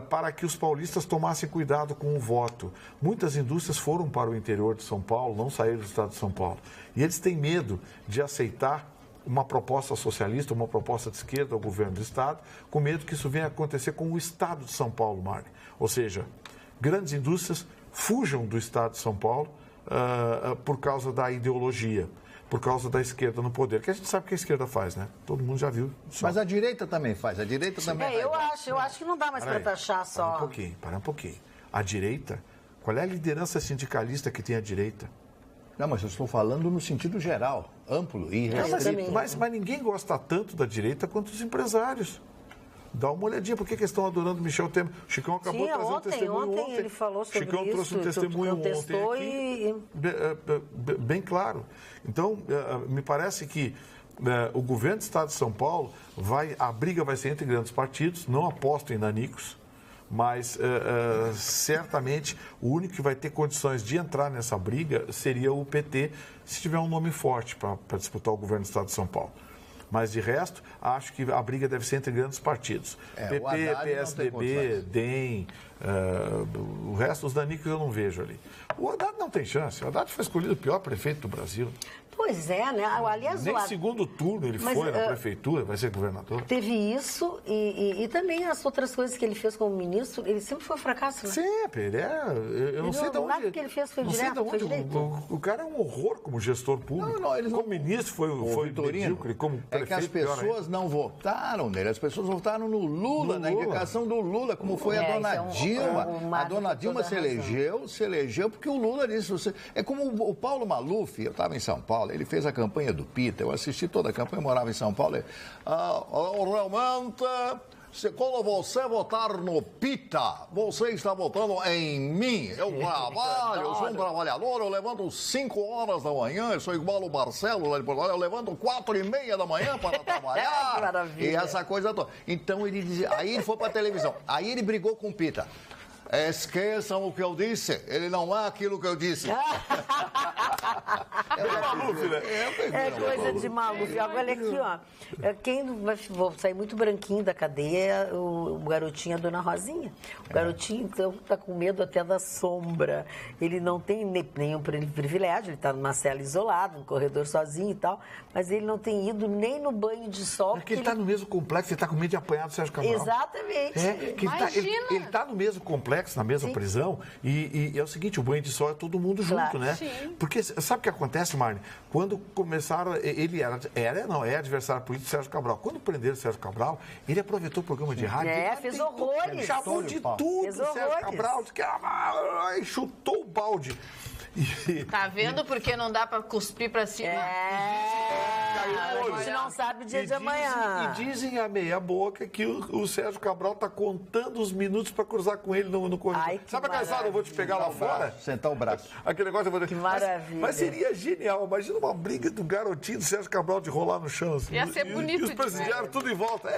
para que os paulistas tomassem cuidado com o voto. Muitas indústrias foram para o interior de São Paulo, não saíram do estado de São Paulo. E eles têm medo de aceitar uma proposta socialista, uma proposta de esquerda ao governo do estado, com medo que isso venha a acontecer com o estado de São Paulo, Marne. Ou seja, grandes indústrias fujam do estado de São Paulo por causa da ideologia, por causa da esquerda no poder, que a gente sabe que a esquerda faz, né? Todo mundo já viu. Mas a direita também faz, a direita também faz. Eu acho que não dá mais para taxar só. Para um pouquinho. A direita, qual é a liderança sindicalista que tem a direita? Não, mas eu estou falando no sentido geral, amplo e restrito. Mas ninguém gosta tanto da direita quanto os empresários. Dá uma olhadinha, por que eles estão adorando Michel Temer? O Chicão acabou de trazer um testemunho ontem. Ele falou sobre Chicão isso. Trouxe um testemunho ontem aqui, bem claro. Então, me parece que o governo do Estado de São Paulo, a briga vai ser entre grandes partidos, não aposto em nanicos, mas certamente o único que vai ter condições de entrar nessa briga seria o PT, se tiver um nome forte para disputar o governo do Estado de São Paulo. Mas, de resto, acho que a briga deve ser entre grandes partidos. PP, PSDB, DEM, o resto dos danicos eu não vejo ali. O Haddad não tem chance. O Haddad foi escolhido o pior prefeito do Brasil. Pois é, né? Aliás, nem segundo turno ele foi na prefeitura, vai ser governador. Teve isso e também as outras coisas que ele fez como ministro, ele sempre foi um fracasso, né? Sempre, eu não sei de onde... Nada que ele fez foi direto, foi direito. O cara é um horror como gestor público. Como ministro foi medíocre, como prefeito. É que as pessoas não votaram nele, as pessoas votaram no Lula, na indicação do Lula, como foi a dona Dilma. Dilma se elegeu porque o Lula disse... É como o Paulo Maluf, eu estava em São Paulo, ele fez a campanha do Pita, eu assisti toda a campanha, eu morava em São Paulo. Realmente... Quando você votar no Pita, você está votando em mim. Eu trabalho, eu sou um trabalhador, eu levanto 5 horas da manhã, eu sou igual o Marcelo lá de Portugal, eu levanto 4:30 da manhã para trabalhar. Que maravilha. E essa coisa toda. Então ele dizia, aí ele foi para a televisão, aí ele brigou com o Pita. Esqueçam o que eu disse, ele não é aquilo que eu disse. É coisa de Maluf. Agora, olha aqui, ó. Vou sair muito branquinho da cadeia, o garotinho, a dona Rosinha. O garotinho, então, tá com medo até da sombra. Ele não tem nenhum privilégio, ele tá numa cela isolada, no corredor sozinho e tal, mas ele não tem ido nem no banho de sol. Porque ele tá no mesmo complexo, ele tá com medo de apanhar do Sérgio Cabral. Exatamente. Ele tá no mesmo complexo, na mesma prisão, e é o seguinte, o banho de sol é todo mundo junto, né? Sim. Porque sabe o que acontece, Marne? Quando começaram, ele é adversário político do Sérgio Cabral. Quando prenderam o Sérgio Cabral, ele aproveitou o programa de rádio. Fez horrores. Chamou de tudo o Sérgio Cabral, e chutou o balde. Tá vendo porque não dá pra cuspir pra cima? A gente não sabe o dia de amanhã. E dizem a meia boca que o Sérgio Cabral tá contando os minutos pra cruzar com ele no corredor. Sabe aquela história, eu vou te pegar lá fora? Sentar o braço. Aquele negócio eu vou... Que maravilha. Mas seria genial. Imagina uma briga do garotinho do Sérgio Cabral de rolar no chão. Assim, Ia ser bonito. E os presidiários tudo em volta.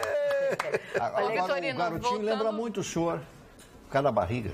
Agora, Vitorino, o garotinho voltando... lembra muito o senhor. Por causa da barriga.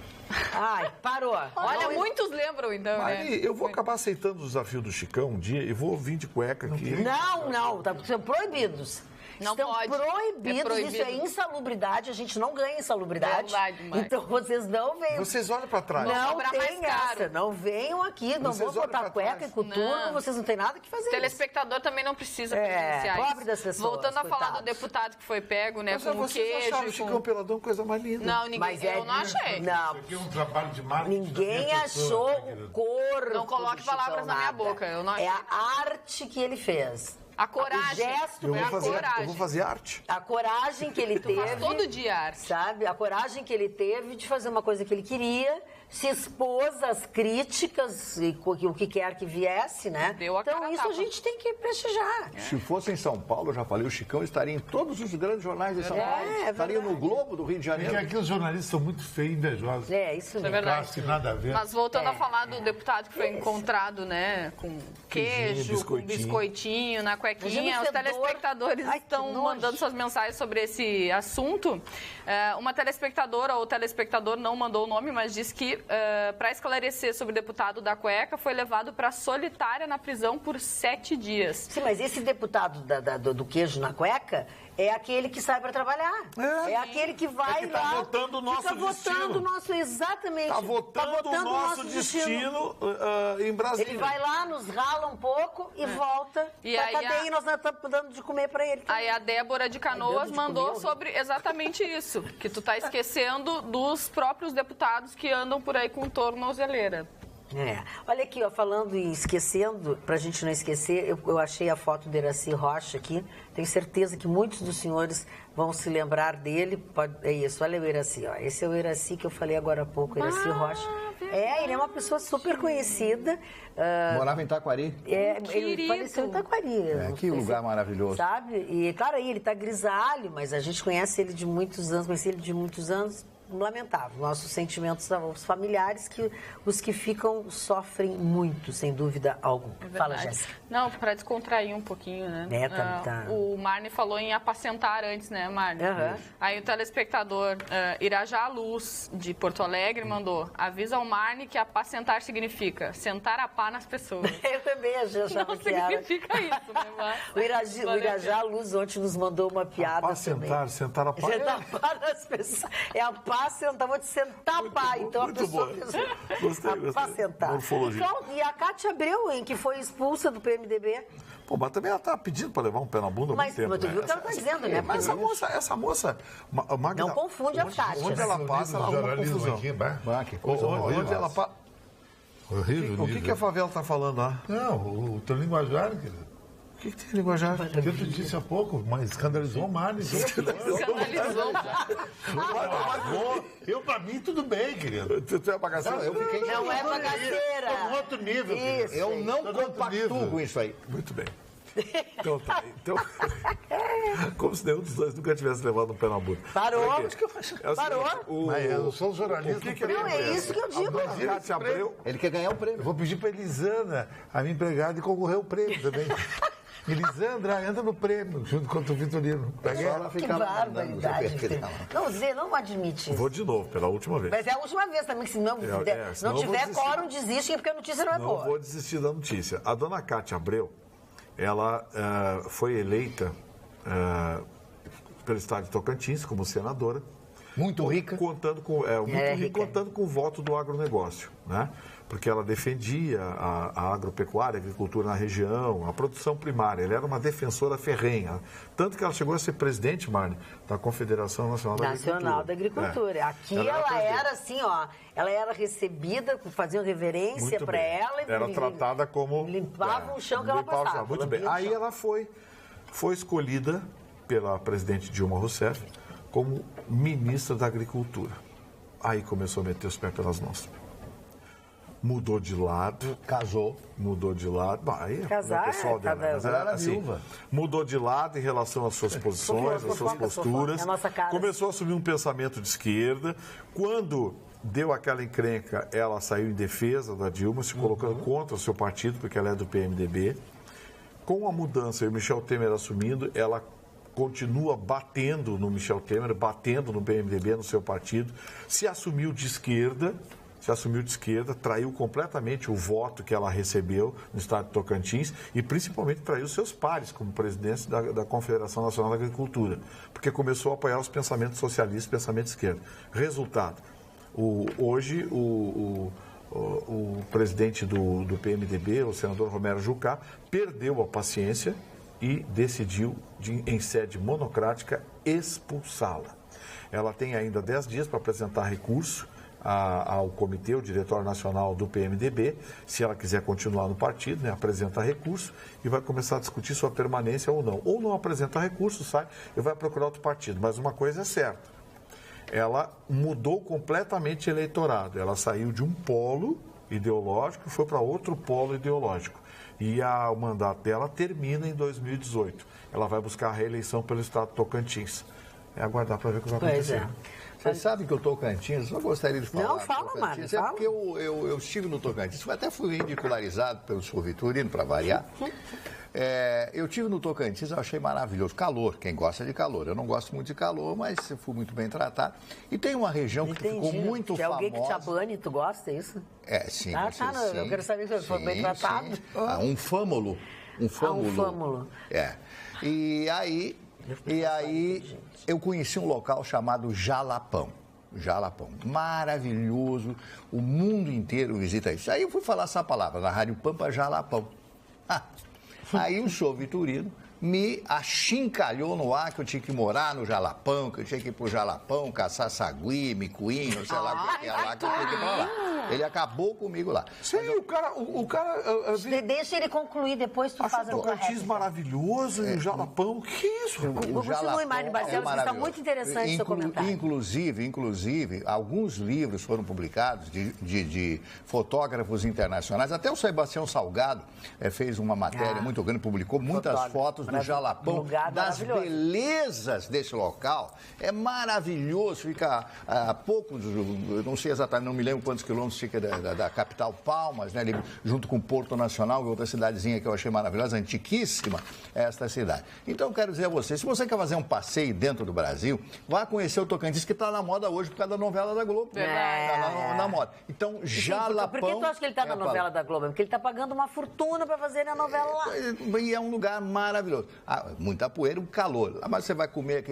Ai, parou. Olha, muitos lembram, então, Mas né? eu vou acabar aceitando o desafio do Chicão um dia e vou vir de cueca aqui. Não, são proibidos. Não Estão pode. proibidos, É proibido. Isso é insalubridade, a gente não ganha insalubridade. Verdade, Mari. Então vocês não venham. Vocês olham pra trás. Não cobrar tem mais caro. essa, não venham aqui, não Vocês vão olham botar pra cueca trás. e coturno, Não. vocês não têm nada que fazer. O telespectador também não precisa presenciar pobre isso. das pessoas, Voltando a falar do coitados. deputado que foi pego, né, Mas com o vocês acharam o queijo, Chicão com... Peladão coisa mais linda. Não, ninguém, Mas eu não achei. Não, Isso aqui é um trabalho de marketing. ninguém da minha pessoa, achou né, querido? o corpo. Não coloque do palavras Chicão, na minha nada. boca, eu não achei. É a arte que ele fez. A coragem. O gesto Eu é a vou coragem. fazer arte. A coragem que ele teve. Faz todo dia arte. Sabe? A coragem que ele teve de fazer uma coisa que ele queria, se expôs às críticas, e o que quer que viesse, né? Deu a então cara a isso tapa. a gente tem que prestigiar. Se fosse em São Paulo, eu já falei, o Chicão estaria em todos os grandes jornais de São Paulo. Estaria no Globo do Rio de Porque Janeiro. aqui os jornalistas são muito feios e invejosos. É, isso É mesmo. verdade. Acho que nada a ver. Mas voltando a falar do deputado que foi encontrado, né, com queijo, com biscoitinho na cuequinha, Imagina o os fedor. telespectadores Ai, que estão nojo. mandando suas mensagens sobre esse assunto. Uma telespectadora ou telespectador não mandou o nome, mas disse que para esclarecer sobre o deputado da cueca foi levado para solitária na prisão por 7 dias. Sim, mas esse deputado do queijo na cueca é aquele que sai para trabalhar. É aquele que vai É que tá lá. votando o nosso fica destino. votando o nosso, exatamente. Tá votando o nosso destino em Brasília. Ele vai lá, nos rala um pouco e volta E pra aí cadeia e nós estamos dando de comer para ele. Aí a Débora de Canoas Ai, Deus, mandou comeu, né? sobre exatamente isso, que tu tá esquecendo dos próprios deputados que andam por aí com tornozeleira. É. Olha aqui, ó, falando e esquecendo, pra gente não esquecer, eu achei a foto do Iracy Rocha aqui. Tenho certeza que muitos dos senhores vão se lembrar dele. É isso, olha o Iracy, ó. Esse é o Iracy que eu falei agora há pouco, Iracy Rocha. Ele é uma pessoa super conhecida. Morava em Taquari. Ele faleceu em Taquari. Que lugar maravilhoso. Sabe? E claro, aí ele tá grisalho, mas a gente conhece ele de muitos anos, conheci ele de muitos anos. Lamentável. Nossos sentimentos aos familiares, que os que ficam sofrem muito, sem dúvida alguma. Fala, Jéssica. Não, para descontrair um pouquinho, né? Tá. O Marne falou em apacentar antes, né, Marne? Aí o telespectador Irajá Luz, de Porto Alegre, mandou: avisa ao Marne que apacentar significa sentar a pá nas pessoas. Eu também achava que era. Não significa isso, né, Marne? O Irajá Luz ontem nos mandou uma piada também. Sentar a pá. Sentar a pá nas pessoas. É a pá sentar, vou te sentar a pá. Então muito a pessoa bom. Gostei. A pá sentar. Morfologia. Então, e a Cátia Abreu, que foi expulsa do PMDB. Pô, mas também ela tá pedindo para levar um pé na bunda há muito tempo. Mas tu viu o que ela tá dizendo, né? Mas essa moça, Magda, não confunde as taxas. Onde ela passa, ela arruma confusão. Aqui, Onde ela passa... Horrível. O que a favela tá falando lá? Não, o teu linguajar, querido. O que tem linguajar? Que eu te disse há pouco, mas escandalizou o Mário. Escandalizou. Eu, pra mim, tudo bem, querido. Tu é bagaceiro? Eu fiquei... Não é bagaceira. Tô em outro nível, querido. Isso. Eu não Tô no outro compactuo nível. com isso aí. Muito bem. Então, tá. Então, como se nenhum dos dois nunca tivesse levado um pé na bunda. Parou. Por quê? É o Parou. seguinte, Mas eu sou jornalista. O que Não, é isso que eu digo. A Cátia Abreu... Ele quer ganhar o prêmio. Eu vou pedir pra Elisandra, a minha empregada, e concorrer ao prêmio também. Elisandra, entra no prêmio, junto com o Vitorino. Pega ela. Que barbaridade. Não, Zé, não admite isso. Vou de novo, pela última vez. Mas é a última vez também, que se não, senão não eu vou tiver desistir. quórum, desiste, porque a notícia não é Não boa. vou desistir da notícia. A dona Cátia Abreu, ela foi eleita pelo estado de Tocantins como senadora. Muito rica. Contando com, rica. contando com o voto do agronegócio, né? Porque ela defendia a agropecuária, a agricultura na região, a produção primária. Ela era uma defensora ferrenha. Tanto que ela chegou a ser presidente, Marne, da Confederação Nacional da Agricultura. Aqui ela era assim, ó, ela era recebida, faziam reverência Muito para bem. ela. Era tratada como... Limpava o chão que ela limpava o chão. passava. Muito bem. Aí ela foi escolhida pela presidente Dilma Rousseff como ministra da Agricultura. Aí começou a meter os pés pelas mãos. Mudou de lado. Casou. Mudou de lado. Bom, aí Casar, é o pessoal dela. Mas ela era assim, viúva. mudou de lado em relação às suas posições, às suas posturas. É a nossa cara. Começou a assumir um pensamento de esquerda. Quando deu aquela encrenca, ela saiu em defesa da Dilma, se colocando contra o seu partido, porque ela é do PMDB. Com a mudança e o Michel Temer assumindo, ela continua batendo no Michel Temer, batendo no PMDB, no seu partido, se assumiu de esquerda, traiu completamente o voto que ela recebeu no estado de Tocantins e principalmente traiu seus pares como presidente da Confederação Nacional da Agricultura, porque começou a apoiar os pensamentos socialistas, pensamento de esquerda. Resultado, hoje o presidente do PMDB, o senador Romero Jucá, perdeu a paciência e decidiu, em sede monocrática, expulsá-la. Ela tem ainda 10 dias para apresentar recurso ao comitê, o diretório nacional do PMDB, se ela quiser continuar no partido, né, apresenta recurso e vai começar a discutir sua permanência ou não. Ou não apresenta recurso, sai e vai procurar outro partido. Mas uma coisa é certa, ela mudou completamente o eleitorado. Ela saiu de um polo ideológico e foi para outro polo ideológico. E o mandato dela termina em 2018. Ela vai buscar a reeleição pelo estado de Tocantins. É aguardar para ver o que vai acontecer. Você sabe que o Tocantins, eu gostaria de falar. Não, fala, Mário, É fala. porque eu estive no Tocantins, até fui ridicularizado pelo senhor Vitorino, para variar. Eu estive no Tocantins, eu achei maravilhoso. Calor, quem gosta de calor. Eu não gosto muito de calor, mas fui muito bem tratado. E tem uma região que ficou muito famosa. famosa. Alguém que te abane, tu gosta, é isso? Sim. Sim. Eu quero saber se foi bem tratado. Sim. Um fâmulo. Um fâmulo. E aí eu conheci um local chamado Jalapão. Maravilhoso, o mundo inteiro visita isso. Aí eu fui falar essa palavra na Rádio Pampa, Jalapão. Aí o senhor Vitorino me achincalhou no ar que eu tinha que morar no Jalapão, que eu tinha que ir pro Jalapão, caçar sagui, micuinho, sei lá o que é lá, que eu tinha que ir pra lá. Ele acabou comigo lá. Sim, o cara Deixa ele concluir, depois tu faz a tua Tocantins réplica. maravilhoso e o Jalapão. Que isso? Continue, Mário Barcelos, está muito interessante o seu comentário. Inclusive, alguns livros foram publicados de fotógrafos internacionais. Até o Sebastião Salgado fez uma matéria muito grande, publicou muitas fotos do Jalapão, das belezas desse local. É maravilhoso, fica a poucos, não sei exatamente, não me lembro quantos quilômetros fica da capital Palmas, né, ali, junto com Porto Nacional, que é outra cidadezinha que eu achei maravilhosa, antiquíssima, esta cidade. Então, quero dizer a você, se você quer fazer um passeio dentro do Brasil, vá conhecer o Tocantins, que está na moda hoje por causa da novela da Globo. Está na moda. Então, Jalapão... Por que tu acha que ele está na novela da Globo? Porque ele está pagando uma fortuna para fazer a novela lá. E é um lugar maravilhoso. Muita poeira, um calor. Mas você vai comer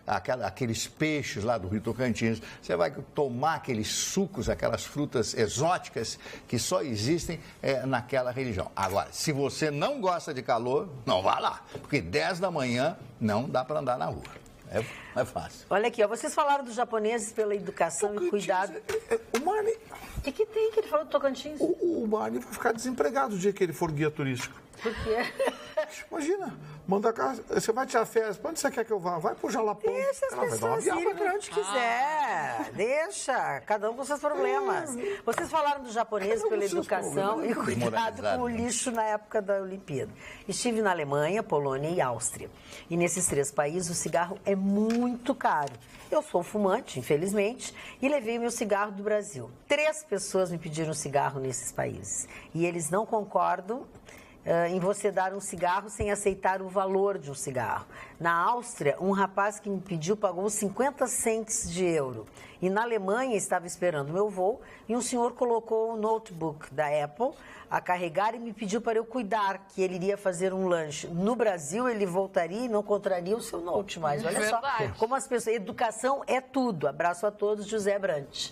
aqueles peixes lá do Rio Tocantins, você vai tomar aqueles sucos, aquelas frutas exóticas que só existem naquela região. Agora, se você não gosta de calor, não vá lá, porque 10 da manhã não dá para andar na rua. É fácil. Olha aqui, ó, vocês falaram dos japoneses pela educação e cuidado. O Marne, O que tem que ele falou do Tocantins? o Marne vai ficar desempregado o dia que ele for guia turístico. Por quê? Imagina, manda cá, você vai tirar férias, pra onde você quer que eu vá? Vai pro Jalapão. Deixa as Ela vai dar uma pessoas viagem, irem né? para onde quiser. Deixa, cada um com seus problemas. Vocês falaram dos japoneses pela educação e cuidado com o lixo na época da Olimpíada. Estive na Alemanha, Polônia e Áustria. E nesses 3 países o cigarro é muito caro. Eu sou fumante, infelizmente, e levei meu cigarro do Brasil. 3 pessoas me pediram cigarro nesses países. E eles não concordam em você dar um cigarro sem aceitar o valor de um cigarro. Na Áustria, um rapaz que me pediu pagou 50 cents de euro. E na Alemanha, estava esperando meu voo e um senhor colocou o notebook da Apple a carregar e me pediu para eu cuidar, que ele iria fazer um lanche. No Brasil, ele voltaria e não encontraria o seu note mais. Olha só como as pessoas... Educação é tudo. Abraço a todos, José Brant.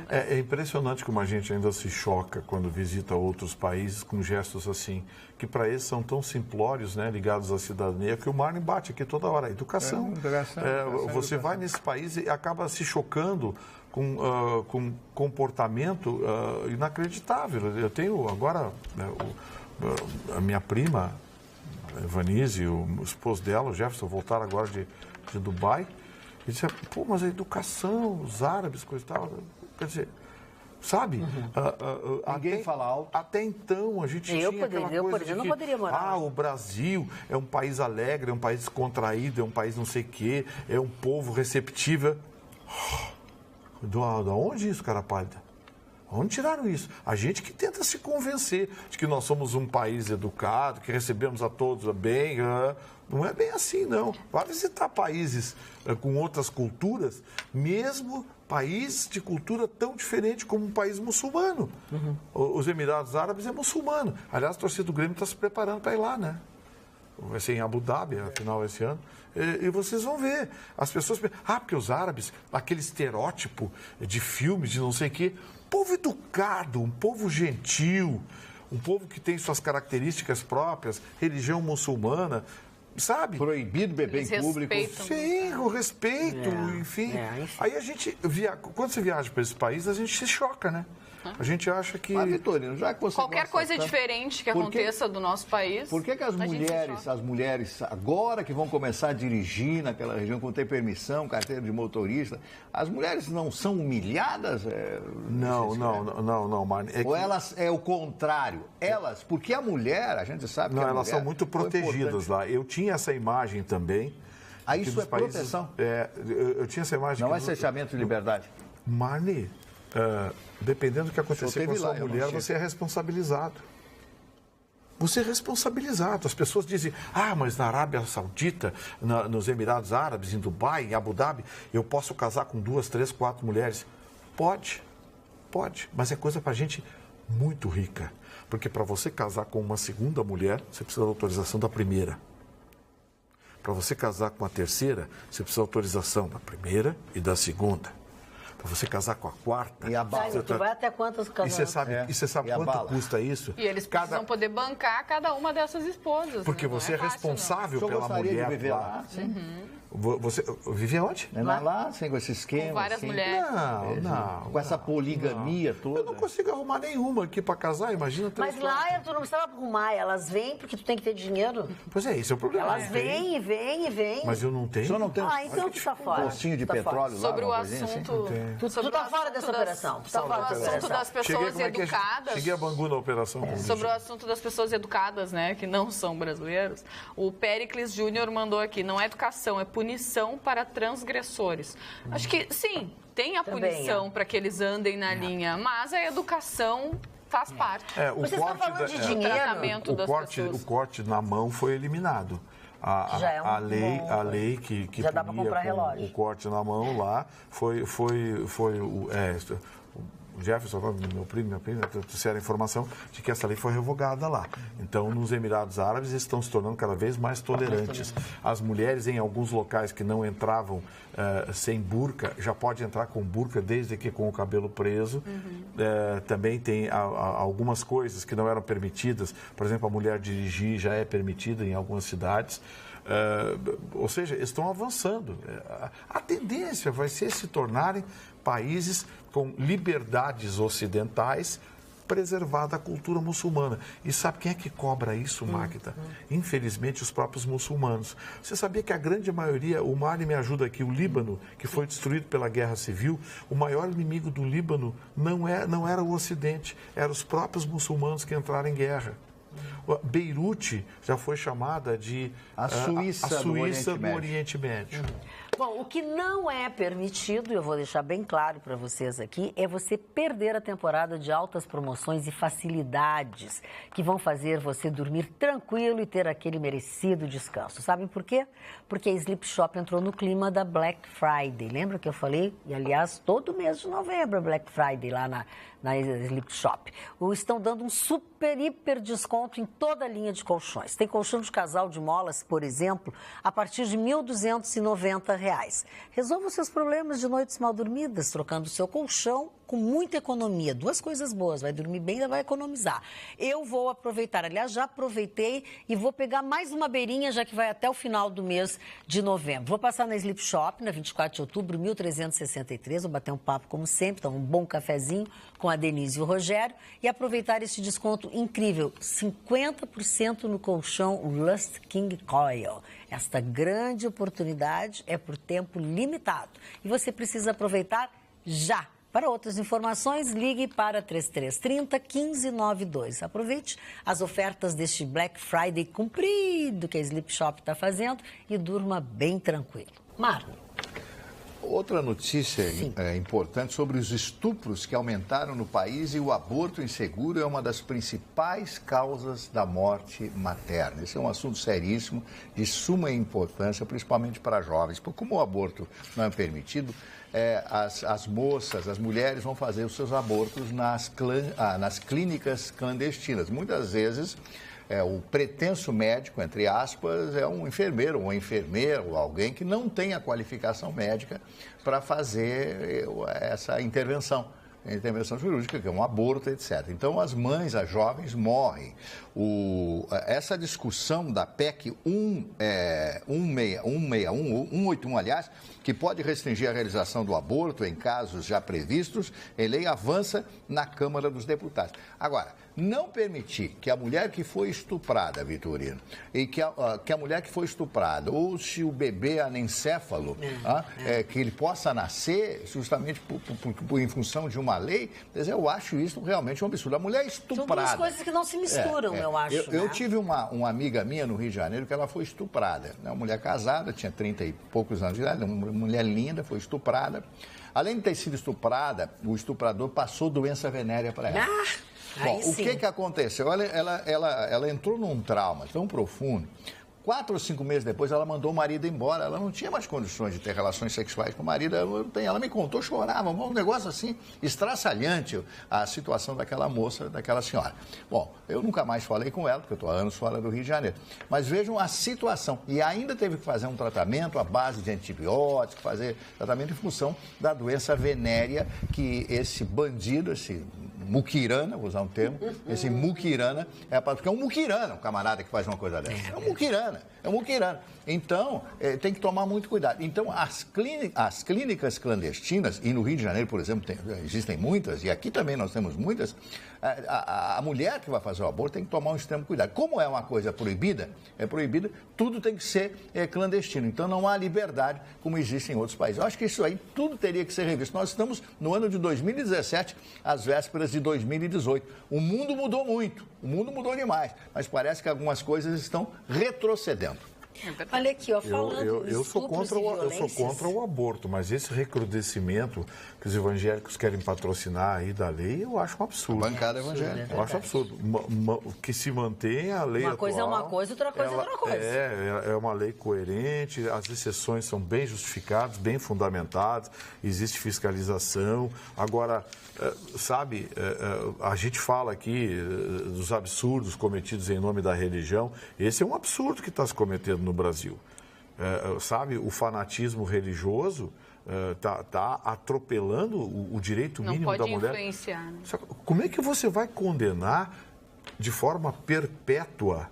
É impressionante como a gente ainda se choca quando visita outros países com gestos assim, que para eles são tão simplórios, né, ligados à cidadania, que o Marne bate aqui toda hora. Educação. Você vai nesse país e acaba se chocando com comportamento inacreditável. Eu tenho agora a minha prima, a Vanise, o esposo dela, o Jefferson, voltaram agora de Dubai. E disse, pô, mas a educação, os árabes, coisa e tal, quer dizer, sabe? Ninguém fala alto. Até então a gente tinha aquela coisa de não que, poderia morar. o Brasil é um país alegre, é um país descontraído, é um país não sei o quê, é um povo receptivo. Da onde isso, cara pálida? Onde tiraram isso? A gente que tenta se convencer de que nós somos um país educado, que recebemos a todos bem. Não é bem assim, não. Vai visitar países com outras culturas, mesmo países de cultura tão diferente como um país muçulmano. Os Emirados Árabes é muçulmano. Aliás, a torcida do Grêmio está se preparando para ir lá, né? Vai ser em Abu Dhabi, afinal, esse ano. E vocês vão ver. As pessoas pensam, porque os árabes, aquele estereótipo de filmes, de não sei o quê. Povo educado, um povo gentil, um povo que tem suas características próprias, religião muçulmana, sabe? Proibido beber em público. Sim, o respeito, enfim. Aí a gente, quando você viaja para esse país, a gente se choca, né? A gente acha que... Mas, Vitorino, já que você qualquer coisa tanto, diferente que aconteça do nosso país... Por que as mulheres, agora que vão começar a dirigir naquela região, quando tem permissão, carteira de motorista, as mulheres não são humilhadas? Não, Marne. Ou elas, é o contrário? Elas, porque a mulher, a gente sabe que elas são muito protegidas lá. Eu tinha essa imagem também. Isso é proteção? Eu tinha essa imagem. Não é cerceamento de liberdade? Marne... dependendo do que acontecer com a sua mulher, você é responsabilizado. Você é responsabilizado. As pessoas dizem, mas na Arábia Saudita, nos Emirados Árabes, em Dubai, em Abu Dhabi, eu posso casar com 2, 3, 4 mulheres. Pode, mas é coisa para gente muito rica. Porque para você casar com uma segunda mulher, você precisa da autorização da primeira. Para você casar com a terceira, você precisa da autorização da primeira e da segunda. Para você casar com a quarta... E a bala. Tu vai até quantas casamentos? E você sabe quanto custa isso? E eles precisam poder bancar cada uma dessas esposas. Porque você é responsável pela mulher de viver lá. Você vivia onde? Lá, sem esse esquema. Com várias mulheres. Não. Com essa poligamia toda. Eu não consigo arrumar nenhuma aqui para casar, imagina. Mas lá tu não precisava arrumar, elas vêm porque tu tem que ter dinheiro. Pois é, esse é o problema. Elas vêm. Mas eu não tenho. Só não tem então tu tá fora. Um postinho de petróleo lá. Sobre o assunto... Tu tá fora dessa operação. Sobre o assunto das pessoas educadas... Cheguei a Bangu na operação. Sobre o assunto das pessoas educadas, né, que não são brasileiros, o Péricles Júnior mandou aqui, não é educação, é punição para transgressores. Acho que, sim, tem a punição para que eles andem na linha, mas a educação faz parte. Vocês estão falando de dinheiro? O corte na mão foi eliminado. A lei que já dá para comprar relógio. O corte na mão lá foi o Jefferson, meu primo, minha prima, trouxeram a informação de que essa lei foi revogada lá. Então, nos Emirados Árabes, eles estão se tornando cada vez mais tolerantes. As mulheres, em alguns locais que não entravam sem burca, já pode entrar com burca, desde que com o cabelo preso. Também tem algumas coisas que não eram permitidas. Por exemplo, a mulher dirigir já é permitida em algumas cidades. Ou seja, eles estão avançando. A tendência vai ser se tornarem países com liberdades ocidentais, preservada a cultura muçulmana. E sabe quem é que cobra isso, Magda? Infelizmente, os próprios muçulmanos. Você sabia que a grande maioria, o Mali me ajuda aqui, o Líbano, que foi destruído pela Guerra Civil, o maior inimigo do Líbano não era o Ocidente, eram os próprios muçulmanos que entraram em guerra. Beirute já foi chamada de a Suíça do Oriente Médio. Bom, o que não é permitido, eu vou deixar bem claro para vocês aqui, é você perder a temporada de altas promoções e facilidades que vão fazer você dormir tranquilo e ter aquele merecido descanso. Sabem por quê? Porque a Sleep Shop entrou no clima da Black Friday. Lembra que eu falei? E, aliás, todo mês de novembro é Black Friday lá na Sleep Shop. Estão dando um super, hiper desconto em toda a linha de colchões. Tem colchão de casal de molas, por exemplo, a partir de R$ 1.290. Resolva os seus problemas de noites mal dormidas, trocando o seu colchão com muita economia. Duas coisas boas, vai dormir bem e vai economizar. Eu vou aproveitar, aliás, já aproveitei e vou pegar mais uma beirinha, já que vai até o final do mês de novembro. Vou passar na Sleep Shop, na 24 de outubro, 1363, vou bater um papo como sempre, então um bom cafezinho com a Denise e o Rogério e aproveitar esse desconto incrível, 50% no colchão Lust King Coil. Esta grande oportunidade é por tempo limitado e você precisa aproveitar já. Para outras informações, ligue para 3330-1592. Aproveite as ofertas deste Black Friday comprido que a Sleep Shop está fazendo e durma bem tranquilo. Marlon. Outra notícia importante sobre os estupros que aumentaram no país e o aborto inseguro é uma das principais causas da morte materna. Esse é um assunto seríssimo, de suma importância, principalmente para jovens. Porque como o aborto não é permitido, as moças, as mulheres vão fazer os seus abortos nas clínicas clandestinas. Muitas vezes, o pretenso médico, entre aspas, é um enfermeiro ou uma enfermeira ou alguém que não tem a qualificação médica para fazer essa intervenção cirúrgica, que é um aborto, etc. Então, as mães, as jovens, morrem. Essa discussão da PEC 181, aliás, que pode restringir a realização do aborto em casos já previstos, em lei avança na Câmara dos Deputados. Agora, não permitir que a mulher que foi estuprada, Vitorino, e que a mulher que foi estuprada, ou se o bebê é anencéfalo, que ele possa nascer justamente em função de uma lei, eu acho isso realmente um absurdo. A mulher estuprada... São duas coisas que não se misturam, eu acho. Eu tive uma amiga minha no Rio de Janeiro que ela foi estuprada. Uma mulher casada, tinha 30 e poucos anos de idade, uma mulher linda, foi estuprada. Além de ter sido estuprada, o estuprador passou doença venérea para ela. Bom, o que aconteceu? Ela entrou num trauma tão profundo. 4 ou 5 meses depois, ela mandou o marido embora. Ela não tinha mais condições de ter relações sexuais com o marido. Ela me contou, chorava. Um negócio assim, estraçalhante a situação daquela moça, daquela senhora. Bom, eu nunca mais falei com ela, porque eu estou há anos fora do Rio de Janeiro. Mas vejam a situação. E ainda teve que fazer um tratamento à base de antibióticos, fazer tratamento em função da doença venérea que esse bandido, esse muquirana, vou usar um termo, esse muquirana, porque é um muquirana, um camarada que faz uma coisa dessa. É um muquirana. Então, tem que tomar muito cuidado. Então, as clínicas clandestinas, e no Rio de Janeiro, por exemplo, existem muitas, e aqui também nós temos muitas, a mulher que vai fazer o aborto tem que tomar um extremo cuidado. Como é uma coisa proibida, tudo tem que ser clandestino. Então, não há liberdade como existe em outros países. Eu acho que isso aí tudo teria que ser revisto. Nós estamos no ano de 2017, às vésperas de 2018. O mundo mudou muito, o mundo mudou demais, mas parece que algumas coisas estão retrocedendo. Olha aqui, falando eu sou contra o aborto, mas esse recrudescimento que os evangélicos querem patrocinar aí da lei, eu acho um absurdo. A bancada evangélica. Eu acho absurdo. Que se mantenha a lei atual. Uma coisa é uma coisa, outra coisa é outra coisa. É uma lei coerente, as exceções são bem justificadas, bem fundamentadas, existe fiscalização. Agora, a gente fala aqui dos absurdos cometidos em nome da religião. Esse é um absurdo que está se cometendo no Brasil. O fanatismo religioso está atropelando o direito mínimo da mulher. Não pode influenciar. Né? Como é que você vai condenar de forma perpétua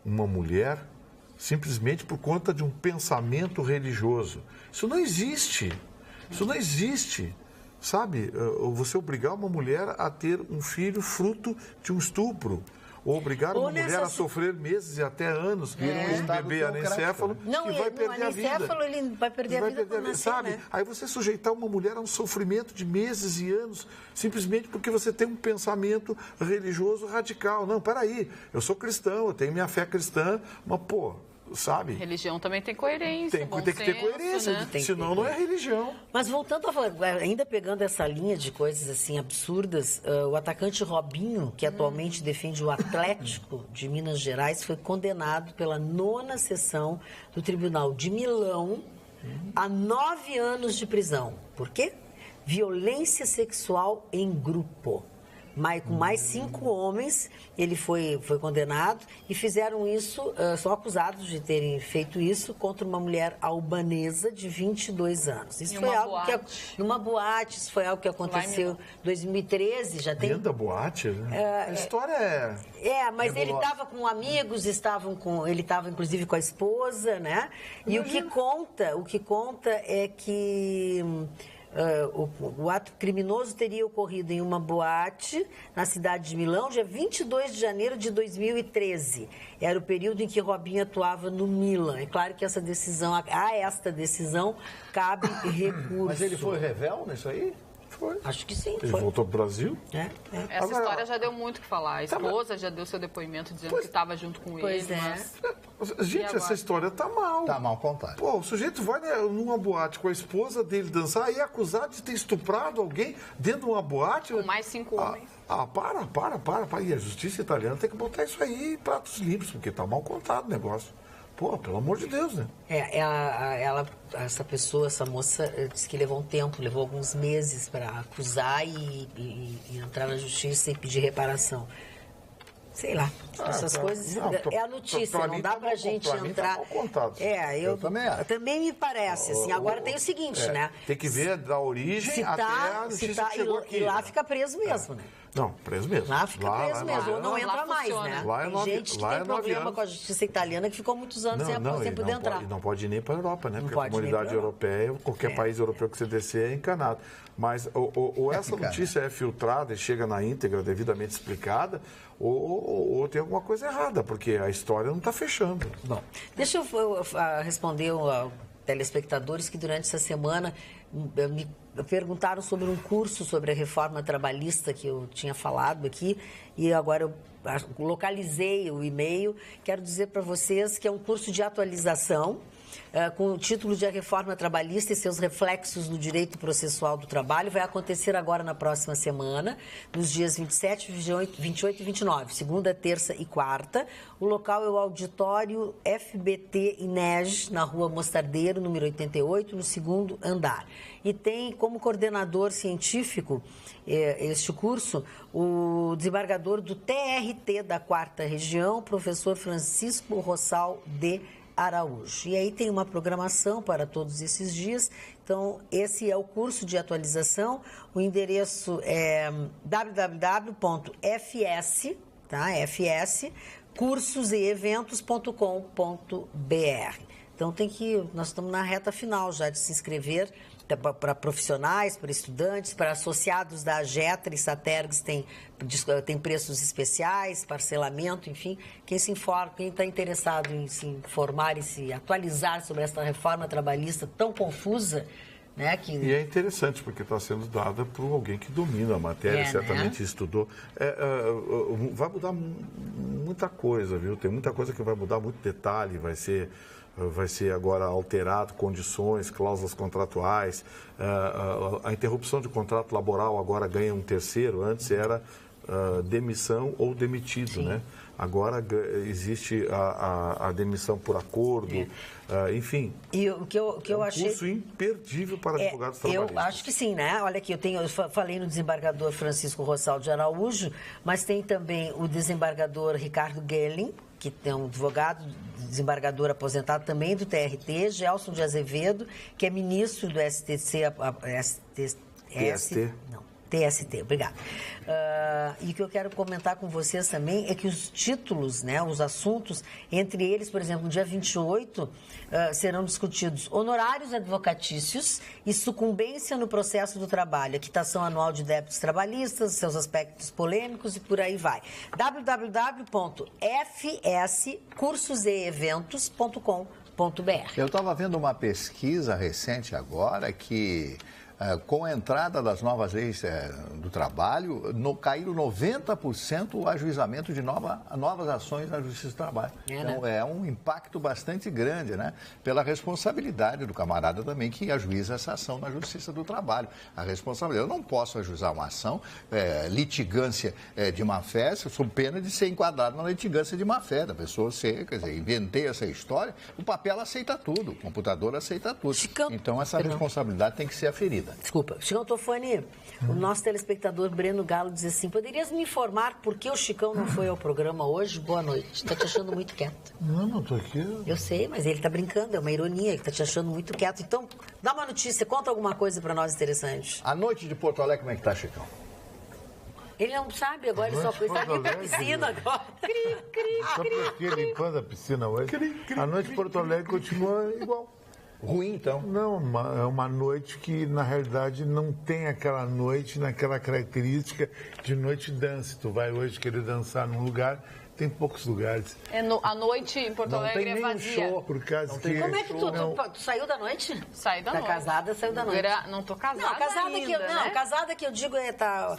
uma mulher simplesmente por conta de um pensamento religioso. Isso não existe. Isso não existe. Sabe? Você obrigar uma mulher a ter um filho fruto de um estupro. Ou obrigar uma mulher a sofrer meses e até anos com um bebê anencéfalo que vai perder a vida. Ele vai perder a vida quando nascer, sabe? Aí você sujeitar uma mulher a um sofrimento de meses e anos simplesmente porque você tem um pensamento religioso radical. Não, peraí, eu sou cristão, eu tenho minha fé cristã, mas, pô, sabe? Religião também tem coerência. Tem que ter coerência, né? Senão não é religião. Mas voltando a falar, ainda pegando essa linha de coisas assim absurdas, o atacante Robinho, que atualmente defende o Atlético de Minas Gerais, foi condenado pela 9ª Seção do Tribunal de Milão a 9 anos de prisão. Por quê? Violência sexual em grupo. Com mais 5 homens, ele foi condenado e fizeram isso, são acusados de terem feito isso contra uma mulher albanesa de 22 anos. Isso foi algo numa boate, isso foi algo que aconteceu em 2013, já tem... Dentro da boate? Né? A história mas ele estava com amigos, ele estava inclusive com a esposa, né? E o que conta é que... o ato criminoso teria ocorrido em uma boate na cidade de Milão, dia 22 de janeiro de 2013. Era o período em que Robinho atuava no Milan. É claro que esta decisão cabe recurso. Mas ele foi revel nisso aí? Foi. Acho que sim. Ele voltou para o Brasil? Essa história já deu muito o que falar. A esposa já deu seu depoimento dizendo que estava junto com ele. Gente, essa história tá mal. Tá mal contada. Pô, o sujeito vai numa boate com a esposa dele dançar e é acusado de ter estuprado alguém dentro de uma boate. Com mais 5 homens. Para. E a justiça italiana tem que botar isso aí em pratos limpos, porque tá mal contado o negócio. Pô, pelo amor de Deus, né? Essa moça, disse que levou um tempo, levou alguns meses para acusar e entrar na justiça e pedir reparação. Sei lá, essas coisas. É a notícia, não dá pra gente entrar. Tá mal contado. Eu também me parece, assim. Agora tem o seguinte, né? Tem que ver da origem até a notícia que chegou aqui. E lá fica preso mesmo, né? Não, preso mesmo. Lá fica preso mesmo, ou não entra mais, né? Tem gente que tem problema com a justiça italiana que ficou muitos anos sem poder entrar. Não pode ir nem para a Europa, né? Porque a comunidade europeia, qualquer país europeu que você descer é encanado. Mas ou essa notícia é filtrada e chega na íntegra, devidamente explicada, ou tem alguma coisa errada, porque a história não está fechando. Bom, deixa eu responder aos telespectadores que durante essa semana me perguntaram sobre um curso sobre a reforma trabalhista que eu tinha falado aqui e agora eu localizei o e-mail. Quero dizer para vocês que é um curso de atualização com o título de A Reforma Trabalhista e seus reflexos no direito processual do trabalho. Vai acontecer agora na próxima semana, nos dias 27, 28 e 29, segunda, terça e quarta. O local é o auditório FBT INEG, na Rua Mostardeiro, número 88, no 2º andar. E tem como coordenador científico este curso o desembargador do TRT da 4ª Região, professor Francisco Rossal de Araújo. E aí tem uma programação para todos esses dias. Então, esse é o curso de atualização. O endereço é www.fs, cursoseeventos.com.br. Então, nós estamos na reta final já de se inscrever para profissionais, para estudantes, para associados da AGETRA e Satergs tem preços especiais, parcelamento, enfim. Quem se informa, quem está interessado em se informar e se atualizar sobre essa reforma trabalhista tão confusa, né? E é interessante, porque está sendo dada por alguém que domina a matéria, certamente estudou. Vai mudar muita coisa, viu? Tem muita coisa que vai mudar, muito detalhe, vai ser agora alterado, condições, cláusulas contratuais. A interrupção de contrato laboral agora ganha um terceiro, antes era demissão ou demitido, Sim. né? Agora existe a demissão por acordo, enfim. E o que eu achei... um curso imperdível para advogados trabalhistas. Eu acho que sim, né? Olha aqui, eu falei no desembargador Francisco Rossal de Araújo, mas tem também o desembargador Ricardo Gelling, que é um advogado, desembargador aposentado também do TRT, Gelson de Azevedo, que é ministro do STC... TST? Não. TST, obrigada. E o que eu quero comentar com vocês também é que os títulos, né, os assuntos, entre eles, por exemplo, no dia 28, serão discutidos honorários advocatícios e sucumbência no processo do trabalho, a quitação anual de débitos trabalhistas, seus aspectos polêmicos e por aí vai. www.fscursoseeventos.com.br. Eu estava vendo uma pesquisa recente agora que, com a entrada das novas leis do trabalho, caíram 90% o ajuizamento de novas ações na Justiça do Trabalho. Então, é um impacto bastante grande, né? Pela responsabilidade do camarada também que ajuiza essa ação na Justiça do Trabalho. A responsabilidade. Eu não posso ajuizar uma ação litigância de má-fé, sob pena de ser enquadrado na litigância de má-fé, da pessoa ser, quer dizer, inventei essa história, o papel aceita tudo, o computador aceita tudo. Então, essa responsabilidade tem que ser aferida. Desculpa. Chicão Tofani, o nosso telespectador Breno Galo diz assim, poderias me informar por que o Chicão não foi ao programa hoje? Boa noite. Tá te achando muito quieto. Não tô aqui. Eu sei, mas ele tá brincando, é uma ironia, ele tá te achando muito quieto. Então, dá uma notícia, conta alguma coisa pra nós interessante. A noite de Porto Alegre, como é que tá, Chicão? Ele não sabe agora, ele só foi estar aqui pra piscina agora. Só porque limpando a piscina hoje. A noite de Porto Alegre continua igual. Ruim, então? Não, é uma noite que, na realidade, não tem aquela noite, naquela característica de noite dance. Tu vai hoje querer dançar num lugar, tem poucos lugares. A noite em Porto Alegre é vazia. Show, por causa que... Como é que tu saiu da noite? Saí da noite. Tá casada, saiu da noite. Não tô casada Não, casada que eu digo tá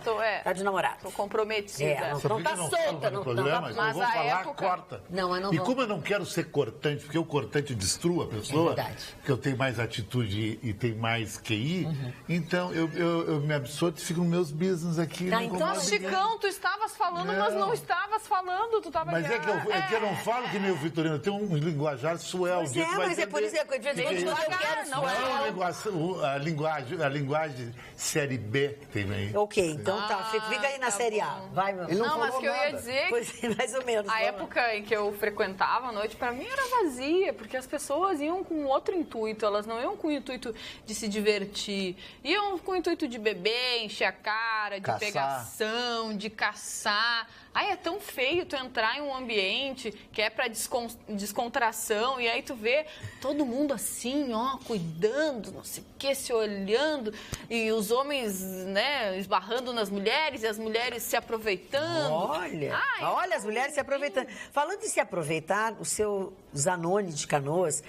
de namorado. Tô comprometida. Não tá solta. Mas eu vou falar, corta. Não, mas não e como eu não quero ser cortante, porque o cortante destrua a pessoa, porque eu tenho mais atitude e tenho mais QI, então eu me absorvo e fico nos meus business aqui. Tá, então, Chicão, tu estavas falando, mas não estavas falando. Tu tava mas é que eu não falo que nem o Vitorino, eu tenho um linguajar suel. Mas é por isso que eu quero a linguagem série B tem aí. Ok, então fica aí na série A. Vai, meu. Não, mas que eu ia dizer... mais ou menos. A época em que eu frequentava a noite, pra mim era vazia, porque as pessoas iam com outro intuito, elas não iam com o intuito de se divertir, iam com o intuito de beber, encher a cara, de pegação, de caçar. Ai, é tão feio tu entrar em um ambiente que é pra descontração e aí tu vê todo mundo assim, ó, cuidando, não sei o que, se olhando e os homens, né, esbarrando nas mulheres e as mulheres se aproveitando. Olha as mulheres se aproveitando. Falando em se aproveitar, o seu Zanoni de Canoas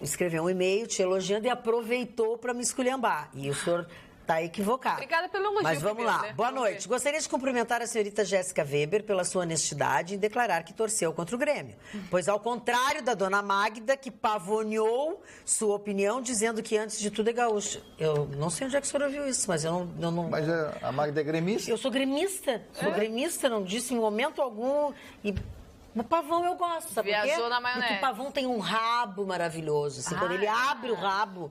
escreveu um e-mail te elogiando e aproveitou para me esculhambar. E o senhor... Está equivocado. Obrigada pelo elogio. Mas vamos lá. Né? Boa noite. Gostaria de cumprimentar a senhorita Jéssica Weber pela sua honestidade em declarar que torceu contra o Grêmio. Pois, ao contrário da dona Magda, que pavoneou sua opinião, dizendo que, antes de tudo, é gaúcha. Eu não sei onde é que a senhora ouviu isso, mas eu não... Mas a Magda é gremista? Eu sou gremista. Gremista, não disse em momento algum... O pavão eu gosto, sabe por quê? Viajou na maionese. Porque o pavão tem um rabo maravilhoso. Assim, quando ele abre o rabo,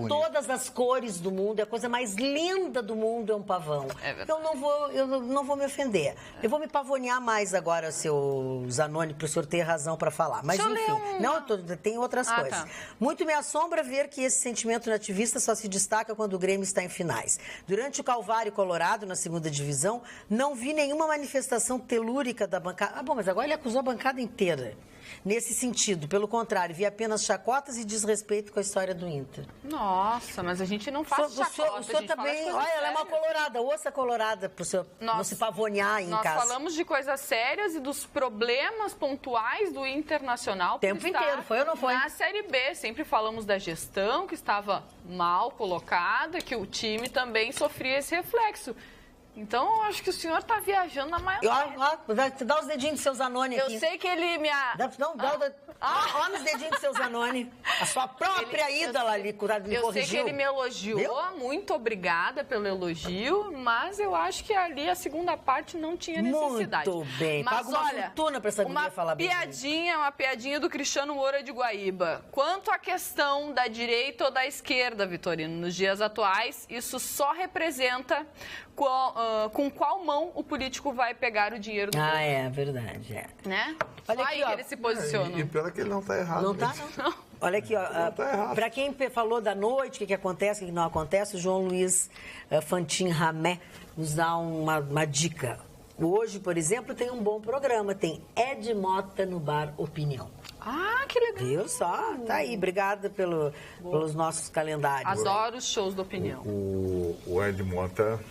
todas as cores do mundo, é a coisa mais linda do mundo é um pavão. Eu não vou me ofender. Eu vou me pavonear mais agora, seu Zanoni, para o senhor ter razão para falar. Mas enfim, tem outras coisas. Tá. Muito me assombra ver que esse sentimento nativista só se destaca quando o Grêmio está em finais. Durante o Calvário Colorado, na segunda divisão, não vi nenhuma manifestação telúrica da bancada. Mas agora ele acusou a bancada inteira nesse sentido. Pelo contrário, vi apenas chacotas e desrespeito com a história do Inter. Nossa, mas a gente não faz chacota. O senhor também, olha, ela é uma colorada, ouça colorada para o senhor não se pavonear em casa. Nós falamos de coisas sérias e dos problemas pontuais do Internacional. O tempo inteiro, foi ou não foi? Na Série B, sempre falamos da gestão, que estava mal colocada, que o time também sofria esse reflexo. Então, eu acho que o senhor está viajando na maionese. Dá os dedinhos dos seus Zanoni aqui. Eu sei que ele me... Olha os dedinhos dos seus Zanoni. A sua própria ídola ali, corrigiu. Eu sei que ele me elogiou. Viu? Muito obrigada pelo elogio, mas eu acho que ali a segunda parte não tinha necessidade. Muito bem. Mas paga uma fortuna para essa mulher falar bem. Uma piadinha do Cristiano Moura de Guaíba. Quanto à questão da direita ou da esquerda, Vitorino, nos dias atuais, isso só representa... com qual mão o político vai pegar o dinheiro do é verdade. Né? Olha só aqui, aí que ele se posiciona. E pior é que ele não está errado. Não está, não. Olha aqui, ó, para quem falou da noite, o que acontece, o que não acontece, o João Luiz Fantin Ramé nos dá uma dica. Hoje, por exemplo, tem um bom programa, tem Ed Mota no Bar Opinião. Ah, que legal. Viu só? Tá aí, obrigada pelos nossos calendários. Adoro os shows da Opinião. O Ed Mota...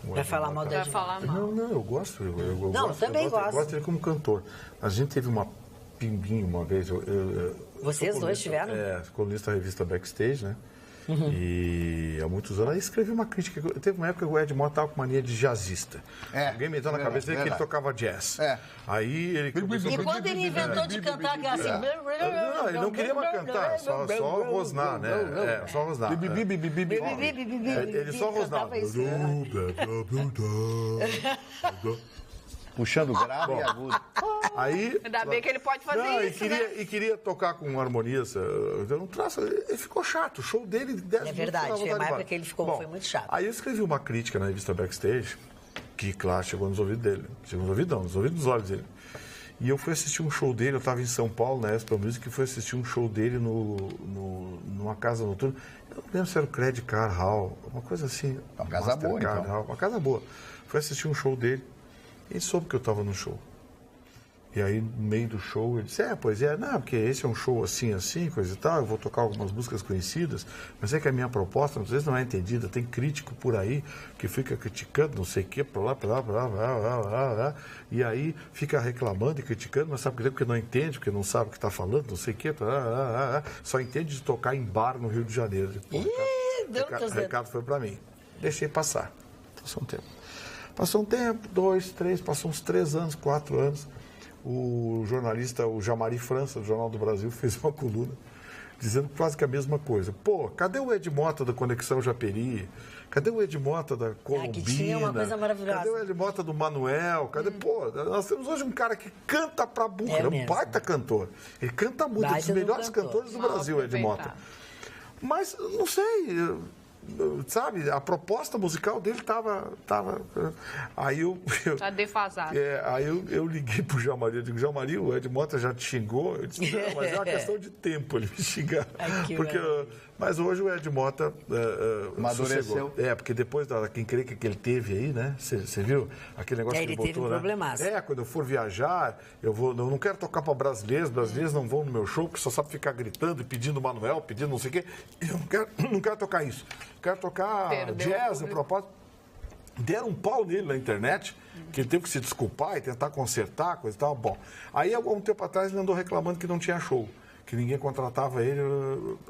Vai falar mal do Ed Mota? Não, eu gosto. Eu gosto dele como cantor. A gente teve uma pimbinha uma vez. Vocês dois tiveram? Colunista da revista Backstage, né? E há muitos anos, aí escrevi uma crítica. Teve uma época que o Ed Mota estava com mania de jazzista. Alguém me deu na cabeça dele que ele tocava jazz. Aí ele... E quando ele inventou de cantar, que é assim... Não, ele não queria mais cantar, só rosnar, né? Só rosnar. Ele só rosnava. Puxando grave e agudo. Aí, ainda bem que ele pode fazer isso, e queria tocar com harmonias. Ele ficou chato. O show dele... 10 é verdade, foi uma época que ele foi muito chato. Aí eu escrevi uma crítica na revista Backstage, que, claro, chegou nos ouvidos dele. Chegou nos ouvidos não, nos ouvidos dos olhos dele. E eu fui assistir um show dele, eu estava em São Paulo, na Expo Music, e fui assistir um show dele numa casa noturna. Eu não lembro se era o Credit Card Hall, uma coisa assim. Uma casa boa, então. Hall, uma casa boa. Fui assistir um show dele. Ele soube que eu estava no show. E aí, no meio do show, ele disse, não, porque esse é um show assim, coisa e tal, eu vou tocar algumas músicas conhecidas, mas é que a minha proposta, às vezes, não é entendida, tem crítico por aí que fica criticando, não sei o quê, pra lá, e aí fica reclamando e criticando, mas sabe porque não entende, porque não sabe o que está falando, não sei o quê, só entende de tocar em bar no Rio de Janeiro. O recado foi para mim. Deixei passar. Passou um tempo, 2, 3, passou uns 3 anos, 4 anos. O jornalista, o Jamari França, do Jornal do Brasil, fez uma coluna dizendo quase que a mesma coisa. Pô, cadê o Ed Mota da Conexão Japeri? Cadê o Ed Mota da Colombina? Que tinha uma coisa maravilhosa. Cadê o Ed Mota do Manuel? Pô, nós temos hoje um cara que canta pra burra, é um baita cantor. Ele canta muito, um dos melhores cantores do Brasil, Ed Mota. Mas, não sei... Sabe, a proposta musical dele estava aí tá defasado. Aí eu liguei pro Jamari, eu digo, Jamari, o Ed Mota já te xingou? Eu disse, não, mas é uma questão de tempo ele me xingar. Mas hoje o Ed Mota amadureceu. Porque depois da encrenca que ele teve aí, né? Você viu? Aquele negócio que ele botou, teve um problemaço. Quando eu for viajar, eu não quero tocar para brasileiros não vão no meu show, porque só sabe ficar gritando e pedindo Manuel, pedindo não sei o quê. Eu não quero tocar isso. Quero tocar jazz, a propósito. Deram um pau nele na internet, que ele teve que se desculpar e tentar consertar, coisa e tal. Bom, aí algum tempo atrás ele andou reclamando que não tinha show, que ninguém contratava ele.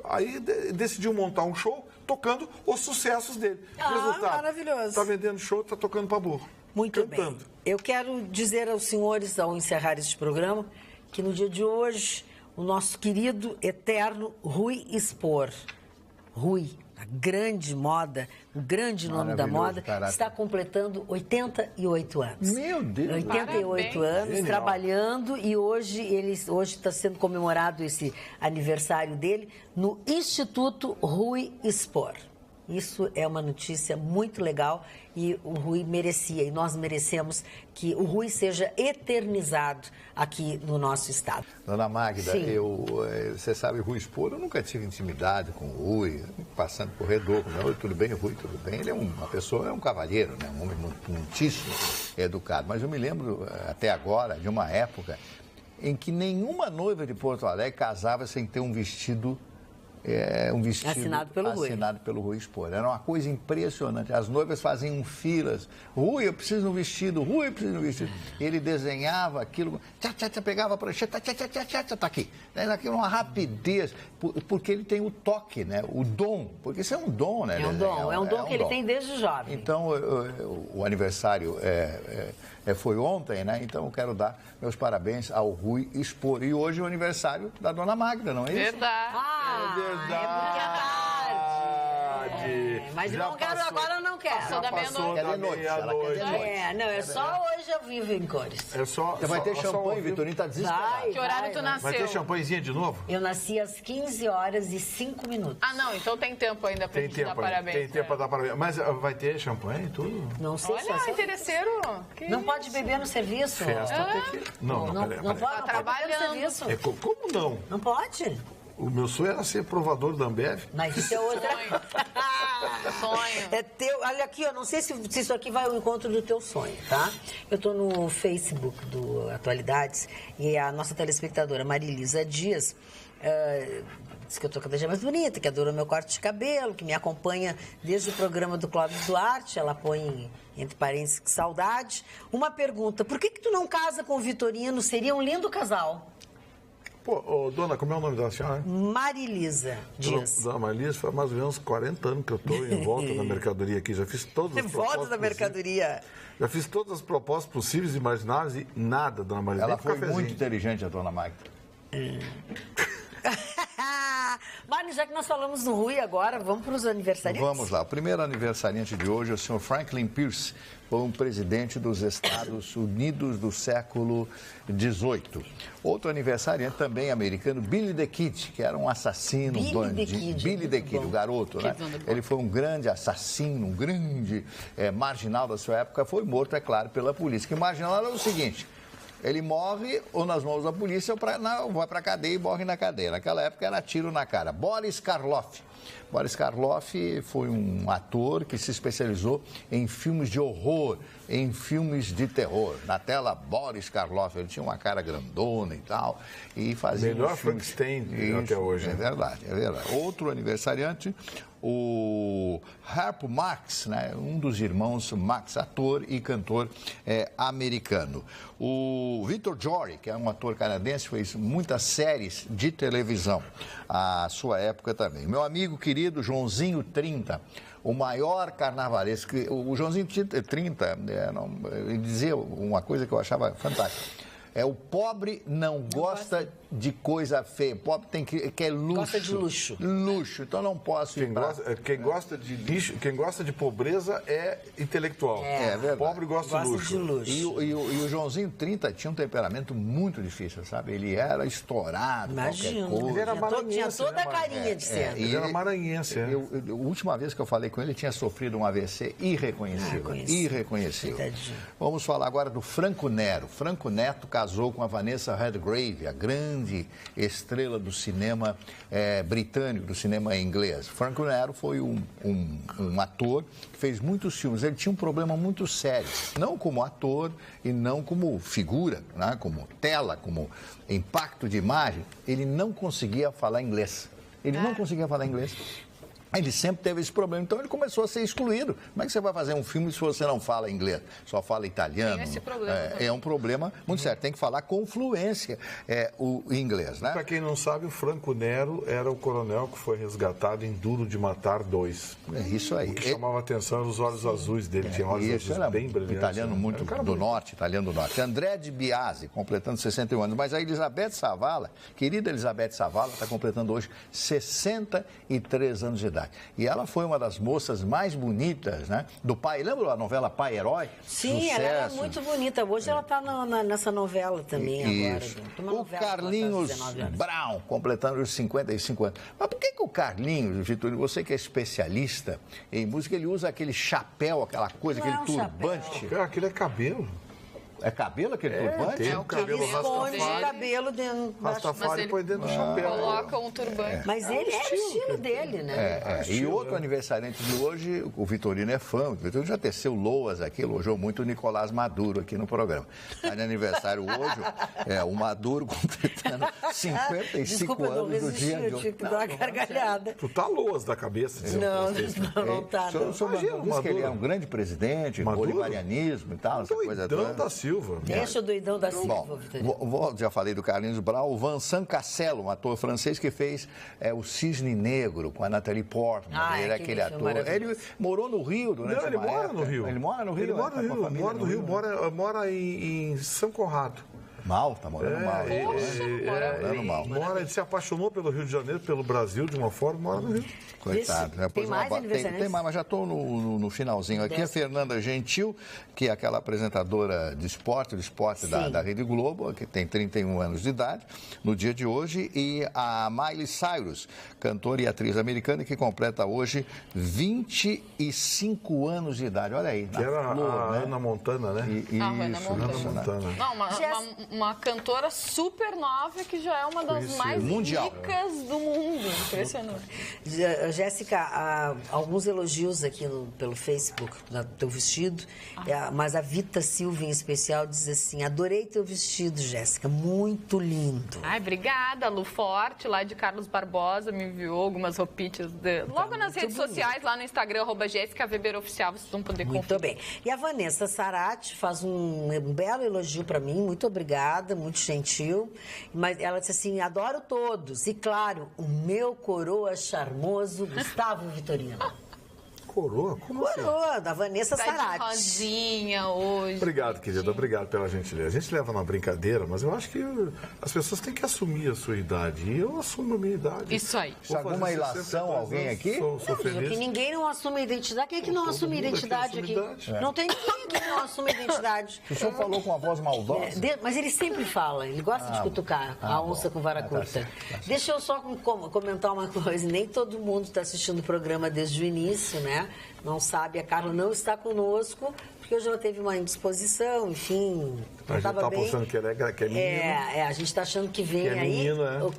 Aí decidiu montar um show tocando os sucessos dele. Resultado, maravilhoso. Está vendendo show, está tocando para burro. Muito bem. Eu quero dizer aos senhores, ao encerrar este programa, que no dia de hoje, o nosso querido, eterno Rui Spor, a grande moda, o grande nome da moda, está completando 88 anos. Meu Deus! 88 anos, genial. Trabalhando, e hoje está sendo comemorado esse aniversário dele no Instituto Rui Spor. Isso é uma notícia muito legal e o Rui merecia, e nós merecemos que o Rui seja eternizado aqui no nosso estado. Dona Magda, você sabe, Rui Spor, eu nunca tive intimidade com o Rui, passando corredor, tudo bem, Rui, tudo bem. Ele é uma pessoa, é um cavalheiro, né? Um homem muitíssimo educado. Mas eu me lembro, até agora, de uma época em que nenhuma noiva de Porto Alegre casava sem ter um vestido assinado pelo Rui Spor. Era uma coisa impressionante. As noivas faziam filas. Rui, eu preciso de um vestido. Rui, eu preciso de um vestido. Ele desenhava aquilo, pegava a prancheta, tá aqui. Naquilo, uma rapidez, porque ele tem o toque, né? O dom. Porque isso é um dom, né? É um dom que ele tem desde jovem. Então, o aniversário foi ontem, né? Então, eu quero dar meus parabéns ao Rui Spor. E hoje é o aniversário da Dona Magda, não é isso? Verdade. É porque é tarde. Mas já não quero, agora eu não quero. Passou da meia-noite. É de noite. É só hoje eu vivo em cores. Você vai ter champanhe, Vitorino tá desesperado. Que horário tu nasceu? Vai ter champanhezinha de novo? Eu nasci às 15 horas e 5 minutos. Ah, não, então tem tempo ainda pra gente dar parabéns. Tem tempo para dar parabéns. Mas vai ter champanhe e tudo? Não sei se Olha, interesseiro. Não pode beber no serviço? Festa tem que... Não, Não pode, trabalhando. beber no serviço. Como não? Não pode? O meu sonho era ser provador da Ambev. Mas isso é outra... Sonho. É teu... Olha aqui, eu não sei se isso aqui vai ao encontro do teu sonho, tá? Eu tô no Facebook do Atualidades e a nossa telespectadora Marilisa Dias diz que eu tô cada dia mais bonita, que adora meu corte de cabelo, que me acompanha desde o programa do Cláudio Duarte. Ela põe entre parênteses que saudade. Uma pergunta: por que tu não casa com o Vitorino? Seria um lindo casal. Pô, dona, como é o nome da senhora? Marilisa Dias. Dona Marilisa, faz mais ou menos 40 anos que eu estou em volta da mercadoria aqui. Já fiz todas as Em propostas volta da mercadoria. Já fiz todas as propostas possíveis e imagináveis e nada, dona Marilisa. Ela Nem foi cafezinho. muito inteligente, a dona Magda. Mari, já que nós falamos do Rui agora, vamos para os aniversariantes? Vamos lá. O primeiro aniversariante de hoje é o senhor Franklin Pierce, foi um presidente dos Estados Unidos do século XVIII. Outro aniversariante também americano, Billy the Kid, que era um assassino bandido. Billy the Kid, o garoto, né? Ele foi um grande assassino, um grande marginal da sua época, foi morto, é claro, pela polícia. Que marginal era o seguinte: ele morre ou nas mãos da polícia ou vai para a cadeia e morre na cadeia. Naquela época era tiro na cara. Boris Karloff. Boris Karloff foi um ator que se especializou em filmes de horror, em filmes de terror. Na tela, Boris Karloff, ele tinha uma cara grandona e tal, e fazia melhor filmes... Frankenstein até hoje. É verdade, é verdade. Outro aniversariante, o Harpo Marx, né? Um dos irmãos Marx, ator e cantor americano. O Victor Jory, que é um ator canadense, fez muitas séries de televisão, à sua época também. Meu amigo querido Joãozinho 30, o maior carnavalesco. O Joãozinho 30, ele dizia uma coisa que eu achava fantástica. O pobre não gosta de coisa feia. O pobre quer luxo. Gosta de luxo. Luxo. Então não posso ir Quem gosta de lixo, quem gosta de pobreza é intelectual. É verdade. O pobre gosta de luxo. E o Joãozinho 30 tinha um temperamento muito difícil, sabe? Ele era estourado, Imagino. qualquer coisa. Ele era maranhense, tinha toda a né, carinha de ser. Ele era maranhense. A última vez que eu falei com ele, ele tinha sofrido um AVC irreconhecível. Irreconhecível. Coitadinho. Vamos falar agora do Franco Nero. Franco Neto casou com a Vanessa Redgrave, a grande estrela do cinema britânico, do cinema inglês. Franco Nero foi um ator que fez muitos filmes. Ele tinha um problema muito sério, não como ator e não como figura, né? Como tela, como impacto de imagem. Ele não conseguia falar inglês. Ele não conseguia falar inglês. Ele sempre teve esse problema, então ele começou a ser excluído. Como é que você vai fazer um filme se você não fala inglês, só fala italiano? Tem esse problema é um problema muito sério. Tem que falar com fluência o inglês, né? Para quem não sabe, o Franco Nero era o coronel que foi resgatado em Duro de Matar 2. É isso aí. O que chamava a atenção eram os olhos azuis dele. Tinha olhos azuis era bem brilhantes. italiano muito do norte, italiano do norte. André de Biasi, completando 61 anos. Mas a Elizabeth Savala, querida Elizabeth Savala, está completando hoje 63 anos de idade. E ela foi uma das moças mais bonitas, né? Do Pai. Lembra da novela Pai Herói? Sim, Sucesso. ela era muito bonita. Hoje ela está nessa novela também Isso. agora. O Carlinhos Brown, completando os 55 anos. Mas por que o Carlinhos, Vitor, você que é especialista em música, ele usa aquele chapéu, aquela coisa, Não é aquele um turbante? Aquilo é cabelo. É cabelo aquele turbante? Tem um cabelo Esconde o Rastafari. cabelo dentro Rastafari põe dentro do chapéu. Coloca um turbante. Mas ele é o estilo dele, né? E outro aniversariante de hoje, o Vitorino é fã. O Vitorino já teceu loas aqui, elogiou muito o Nicolás Maduro aqui no programa. Está de aniversário hoje, o Maduro completando 55 Desculpa, eu não anos do resisti, dia de eu hoje. tive que dar uma gargalhada. Tu tá loas da cabeça. dizendo Não tá. O senhor Imagina, Maduro disse que ele é Maduro. um grande presidente, Maduro? bolivarianismo e tal, essa coisa Doidão toda. da Silva. Deixa o doidão da Silva, Bom, Vitorino. já falei do Carlinhos Brown, o Vincent Cassel, um ator francês que fez o Cisne Negro com a Natalie Portman. Ele é aquele ator. Ele morou no Rio durante Não, ele uma mora época. no Rio. Ele mora no Rio. Ele mora no Rio. Mora no Rio. Mora em São Conrado. Mal, tá morando mal. Morando mal. Ele se apaixonou pelo Rio de Janeiro, pelo Brasil, de uma forma, mora no Rio. Coitado. Tem Depois mais aniversariantes? Tem mais, mas já estou no finalzinho aqui. A Fernanda Gentil, que é aquela apresentadora de esporte da Rede Globo, que tem 31 anos de idade, no dia de hoje. E a Miley Cyrus, cantora e atriz americana, que completa hoje 25 anos de idade. Olha aí, Que era flor, a né? Ana Montana, né? Isso, Ana Montana. Não, uma cantora super nova que já é uma das mais ricas do mundo. Impressionante. Jéssica, alguns elogios aqui pelo Facebook do teu vestido, mas a Vita Silva em especial diz assim: adorei teu vestido, Jéssica, muito lindo. Ai, obrigada, Lu Forte, lá de Carlos Barbosa, me enviou algumas roupinhas logo nas redes sociais, lá no Instagram, @JessicaWeberOficial, vocês vão poder conferir. Muito bem. E a Vanessa Sarati faz um belo elogio para mim, muito obrigada, muito gentil. Mas ela disse assim: adoro todos. E claro, o meu coroa charmoso, Gustavo Vitorino. Coroa? Como assim? Coroa, da Vanessa Sarati. De rosinha hoje. Obrigado, querida. Obrigado pela gentileza. A gente leva na brincadeira, mas eu acho que as pessoas têm que assumir a sua idade. E eu assumo a minha idade. Isso aí. Se alguma ilação, alguém aqui? Sou feliz. Que ninguém não assume a identidade. Quem é que não assume a identidade aqui? Não tem ninguém que não assume a identidade. O senhor falou com a voz maldosa? Mas ele sempre fala, ele gosta de cutucar a onça com vara curta. Deixa eu só comentar uma coisa. Nem todo mundo está assistindo o programa desde o início, né? Não sabe, a Carla não está conosco, porque hoje ela teve uma indisposição, enfim. A gente está pensando que é menino. A gente está achando que vem aí. Menino,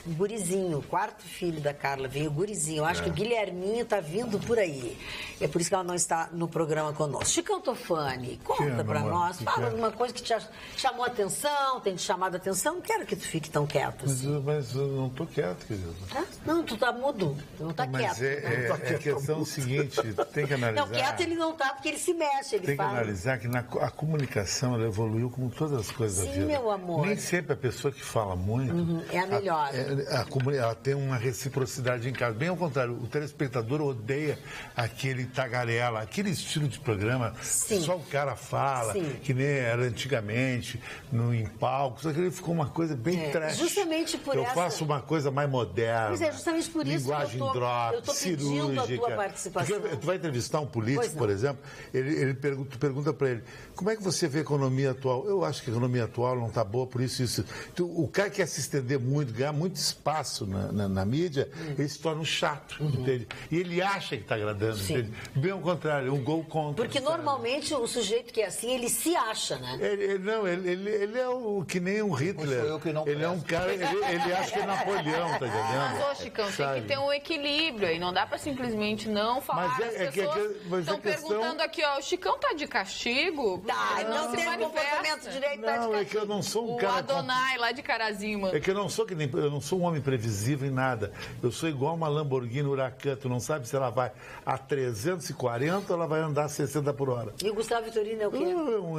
O gurizinho, o quarto filho da Carla, veio o gurizinho. Eu acho que o Guilherminho está vindo por aí. É por isso que ela não está no programa conosco. Chicão Tofani, conta para nós. Fala alguma coisa que te chamou a atenção, tem te chamado a atenção. Não quero que tu fique tão quieto assim. Mas eu não estou quieto, querido. Não, tu tá mudo. Tu não tá quieto. Mas a questão seguinte, tem que analisar... Não, quieto ele não tá, porque ele se mexe, ele fala. Tem que analisar que a comunicação ela evoluiu como todas as coisas da vida. Sim, meu amor. Nem sempre a pessoa que fala muito... É a melhor. Ela tem uma reciprocidade em casa. Bem ao contrário, o telespectador odeia aquele tagarela, aquele estilo de programa que só o cara fala, que nem era antigamente, em palcos. Aquele ficou uma coisa bem trash. Justamente por eu faço uma coisa mais moderna. Pois é, justamente por isso linguagem que eu tô pedindo a tua participação. Porque tu vai entrevistar um político, por exemplo, tu pergunta para ele, como é que você vê a economia atual? Eu acho que a economia atual não está boa, por isso. O cara quer se estender muito, ganhar muito espaço na mídia, ele se torna um chato, entende? E ele acha que está agradando, entende? Bem ao contrário, um gol contra. Porque normalmente o sujeito que é assim, ele se acha, né? Ele é que nem um Hitler. Ele é um cara, ele acha que é Napoleão, tá entendendo? Mas, Chicão, tem que ter um equilíbrio aí, não dá para simplesmente não falar. As pessoas estão perguntando aqui, ó, o Chicão tá de castigo? Não tem comportamento direito, tá de castigo. É que eu não sou um cara... O Adonai, lá de Carazinho, mano. É que eu não sou um homem previsível em nada. Eu sou igual uma Lamborghini Huracan. Tu não sabe se ela vai a 340 ou ela vai andar a 60 por hora. E o Gustavo Vitorino é o quê?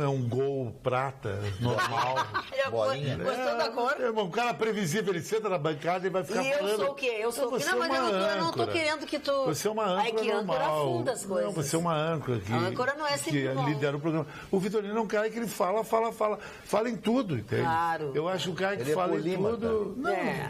É um Gol prata, normal. Bolinha. Gostou da cor? Um cara previsível, ele senta na bancada e vai ficar falando... E eu sou o quê? Eu sou o quê? Não, mas eu não tô querendo que tu... Você é uma âncora que normal. âncora afunda as coisas. Não, você é uma âncora que... A âncora não é sempre bom. Lidera o programa. O Vitorino é um cara que ele fala em tudo, entende? Claro. Eu acho um cara que fala em tudo...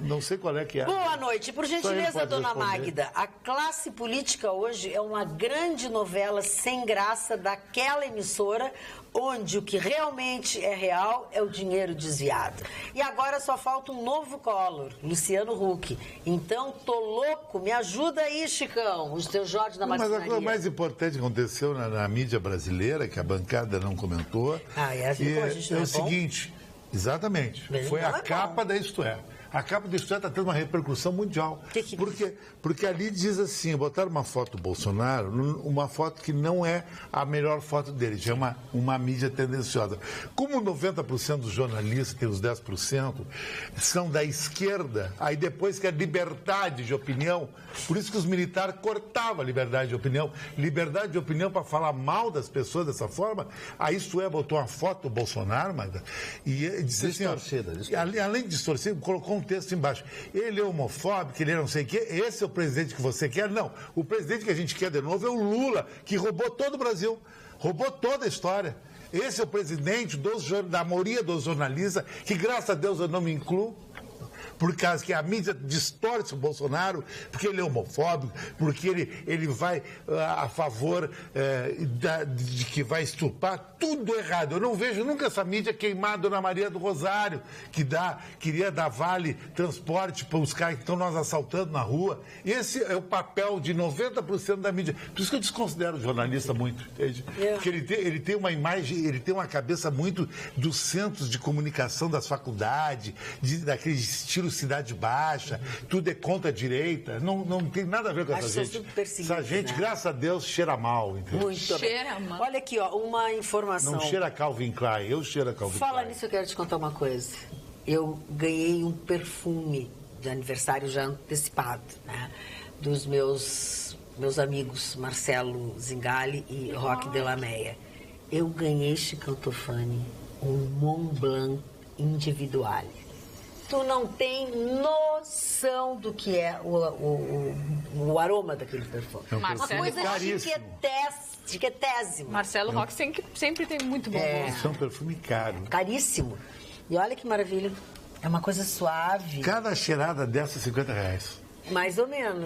Não sei qual é que é. Boa noite. Por gentileza, dona Magda, a classe política hoje é uma grande novela sem graça daquela emissora onde o que realmente é real é o dinheiro desviado. E agora só falta um novo Collor, Luciano Huck. Então, tô louco, me ajuda aí, Chicão, os teus Jorge da Marcenaria. Mas a coisa mais importante que aconteceu na mídia brasileira, que a bancada não comentou, é o seguinte, exatamente, foi a capa da Isto É. A capa do Isto É está tendo uma repercussão mundial. Porque ali diz assim, botaram uma foto do Bolsonaro, uma foto que não é a melhor foto dele, já é uma mídia tendenciosa. Como 90% dos jornalistas, tem os 10%, são da esquerda, aí depois que a liberdade de opinião, por isso que os militares cortavam a liberdade de opinião para falar mal das pessoas dessa forma, a Isto É botou uma foto do Bolsonaro, Magda, e disse distorcida. Além de distorcida, colocou um texto embaixo. Ele é homofóbico, ele é não sei o quê, esse é o presidente que você quer? Não. O presidente que a gente quer de novo é o Lula, que roubou todo o Brasil, roubou toda a história. Esse é o presidente da maioria dos jornalistas, que graças a Deus eu não me incluo, por causa que a mídia distorce o Bolsonaro, porque ele é homofóbico, porque ele vai a favor de que vai estuprar, tudo errado. Eu não vejo nunca essa mídia queimar a Dona Maria do Rosário, que queria dar vale transporte para os caras que estão nos assaltando na rua. Esse é o papel de 90% da mídia. Por isso que eu desconsidero o jornalista muito, entende? Porque ele tem uma imagem, ele tem uma cabeça muito dos centros de comunicação das faculdades, daquele estilo Cidade Baixa, tudo é contra a direita. Não tem nada a ver com essa gente. Essa gente, né? Graças a Deus, cheira mal, entendeu? Muito cheira mal. Olha aqui, ó, uma informação. Não cheira Calvin Klein, eu cheiro a Calvin Klein. Fala nisso, eu quero te contar uma coisa. Eu ganhei um perfume de aniversário já antecipado, né? Dos meus amigos Marcelo Zingali e Roque Delameia. Eu ganhei, Chicão Tofani, um Mont Blanc Individual. Tu não tem noção do que é o aroma daquele perfume. Uma coisa chiquetésima. Marcelo Roque sempre tem muito bom gosto. É um perfume caro. Caríssimo. E olha que maravilha. É uma coisa suave. Cada cheirada dessa é R$50. Mais ou menos.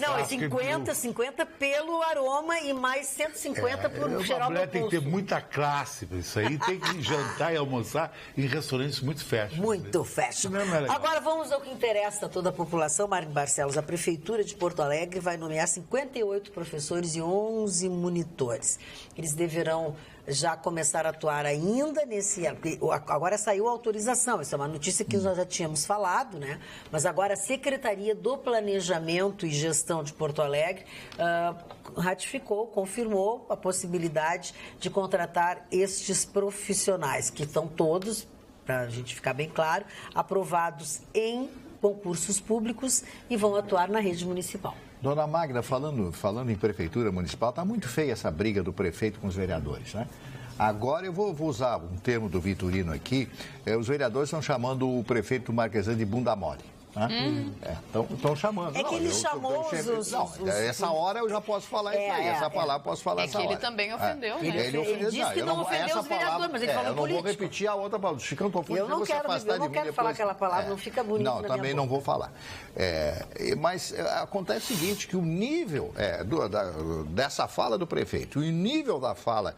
Não, é 50 pelo aroma e mais 150 por cheirar o mulher pulso. Tem que ter muita classe para isso aí. Tem que jantar e almoçar em restaurantes muito fashion. Muito fashion. Agora vamos ao que interessa a toda a população. Mário Barcelos, a Prefeitura de Porto Alegre vai nomear 58 professores e 11 monitores. Eles deverão já começar a atuar ainda nesse... Agora saiu a autorização, isso é uma notícia que nós já tínhamos falado, né? Mas agora a Secretaria do Planejamento e Gestão de Porto Alegre ratificou, confirmou a possibilidade de contratar estes profissionais, que estão todos, para a gente ficar bem claro, aprovados em concursos públicos e vão atuar na rede municipal. Dona Magda, falando em prefeitura municipal, está muito feia essa briga do prefeito com os vereadores, né? Agora eu vou usar um termo do Vitorino aqui, os vereadores estão chamando o prefeito Marquesan de bunda mole. Estão chamando. É que ele chamou essa hora eu já posso falar isso aí. Essa palavra posso falar essa hora. Ele também ofendeu, né? Ele disse que não ofendeu os vereadores, mas ele falou político. Eu não vou repetir a outra palavra. Chicão, eu não quero falar aquela palavra, não fica bonito na minha boca. Não, também não vou falar. Mas acontece o seguinte, que o nível dessa fala do prefeito, o nível da fala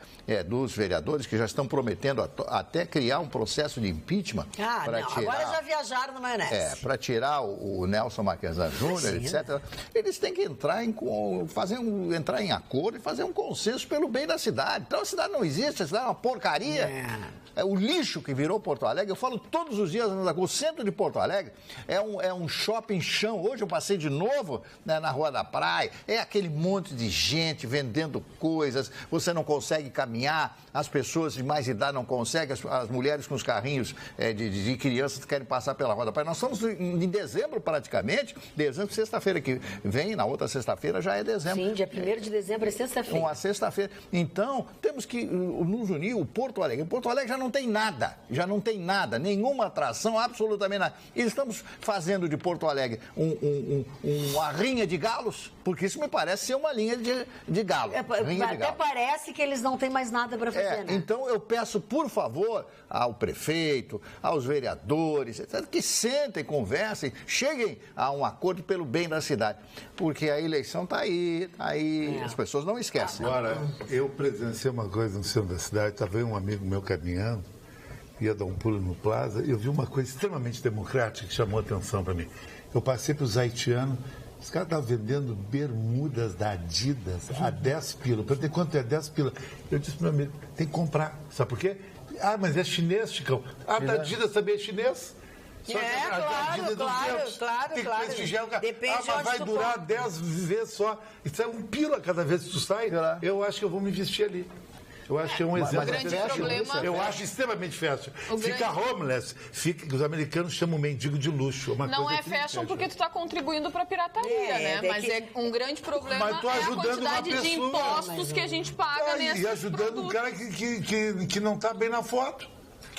dos vereadores, que já estão prometendo até criar um processo de impeachment para tirar... Agora já viajaram na maionese. Para tirar o Nelson Marquesan Júnior, etc., eles têm que entrar em acordo e fazer um consenso pelo bem da cidade. Então a cidade não existe, a cidade é uma porcaria. É o lixo que virou Porto Alegre. Eu falo todos os dias, o centro de Porto Alegre é um shopping chão. Hoje eu passei de novo, né, na Rua da Praia. É aquele monte de gente vendendo coisas. Você não consegue caminhar, as pessoas de mais idade não conseguem, as mulheres com os carrinhos de crianças querem passar pela Rua da Praia. Nós estamos em dezembro praticamente. Dezembro, sexta-feira que vem, na outra sexta-feira já é dezembro. Sim, dia 1º de dezembro é sexta-feira. Uma sexta-feira. Então, temos que nos unir, o Porto Alegre. Porto Alegre já não tem nada, nenhuma atração, absolutamente nada. E estamos fazendo de Porto Alegre uma rinha de galos, porque isso me parece ser uma linha de galo. Até parece que eles não têm mais nada para fazer, né? Então eu peço, por favor, ao prefeito, aos vereadores, etc., que sentem, conversem, cheguem a um acordo pelo bem da cidade. Porque a eleição está aí, as pessoas não esquecem. Agora, eu presenciei uma coisa no centro da cidade, estava um amigo meu caminhando, ia dar um pulo no Plaza, e eu vi uma coisa extremamente democrática que chamou a atenção para mim. Eu passei para os haitianos, os caras estavam vendendo bermudas da Adidas a 10 pila. Eu perguntei quanto é 10 pila. Eu disse para o meu amigo, tem que comprar. Sabe por quê? Ah, mas é chinês, Chicão. Ah, da Adidas também é chinês? Claro. Tem que prestigiar o cara. Depende mas vai durar 10 vezes só. Isso é um pila cada vez que tu sai. Eu acho que eu vou me vestir ali. Eu acho que é um exemplo. Eu acho extremamente fashion. Fica homeless, os americanos chamam mendigo de luxo. Não é fashion porque tu está contribuindo para a pirataria, né? Mas é um grande problema a quantidade de impostos que a gente paga nesses e ajudando um cara que não está bem na foto.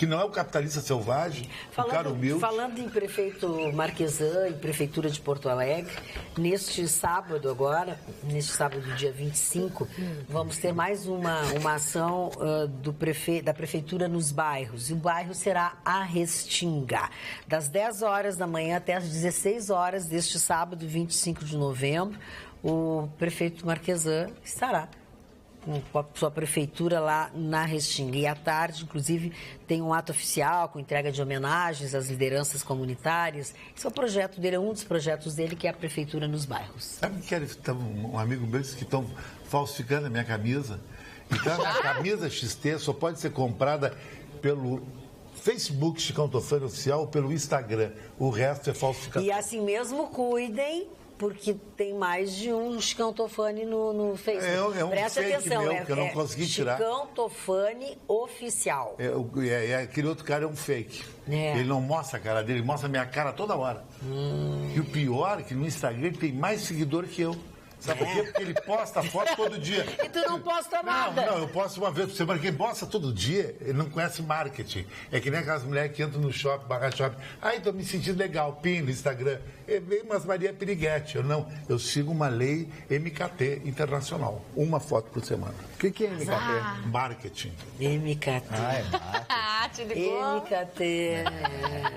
que não é o capitalista selvagem, o cara humilde. Falando em prefeito Marquesan e prefeitura de Porto Alegre, neste sábado agora, dia 25, vamos ter mais uma ação da prefeitura nos bairros. E o bairro será a Restinga, das 10 horas da manhã até as 16 horas deste sábado, 25 de novembro. O prefeito Marquesan estará com a sua prefeitura lá na Restinga. E à tarde, inclusive, tem um ato oficial com entrega de homenagens às lideranças comunitárias. Esse é o projeto dele, é um dos projetos dele, que é a prefeitura nos bairros. Sabe que um amigo meu disse que estão falsificando a minha camisa? Então, a camisa XT só pode ser comprada pelo Facebook Chicão Tofani Oficial ou pelo Instagram. O resto é falsificação. E assim mesmo, cuidem, porque tem mais de um Chicão Tofani no Facebook. É um Presta fake atenção, meu, que eu não consegui tirar. Chicão Tofani Oficial. Aquele outro cara é um fake. É. Ele não mostra a cara dele, ele mostra a minha cara toda hora. E o pior é que no Instagram ele tem mais seguidor que eu. Sabe por quê? Porque ele posta foto todo dia. E tu não posta nada. Não, eu posto uma vez por semana. Quem posta todo dia, ele não conhece marketing. É que nem aquelas mulheres que entram no shopping, barra shopping. Ai, tô me sentindo legal, pin no Instagram. Vem umas Maria Piriguete. Eu sigo uma lei MKT internacional. Uma foto por semana. O que é MKT? Marketing. MKT. Te ligou? MKT.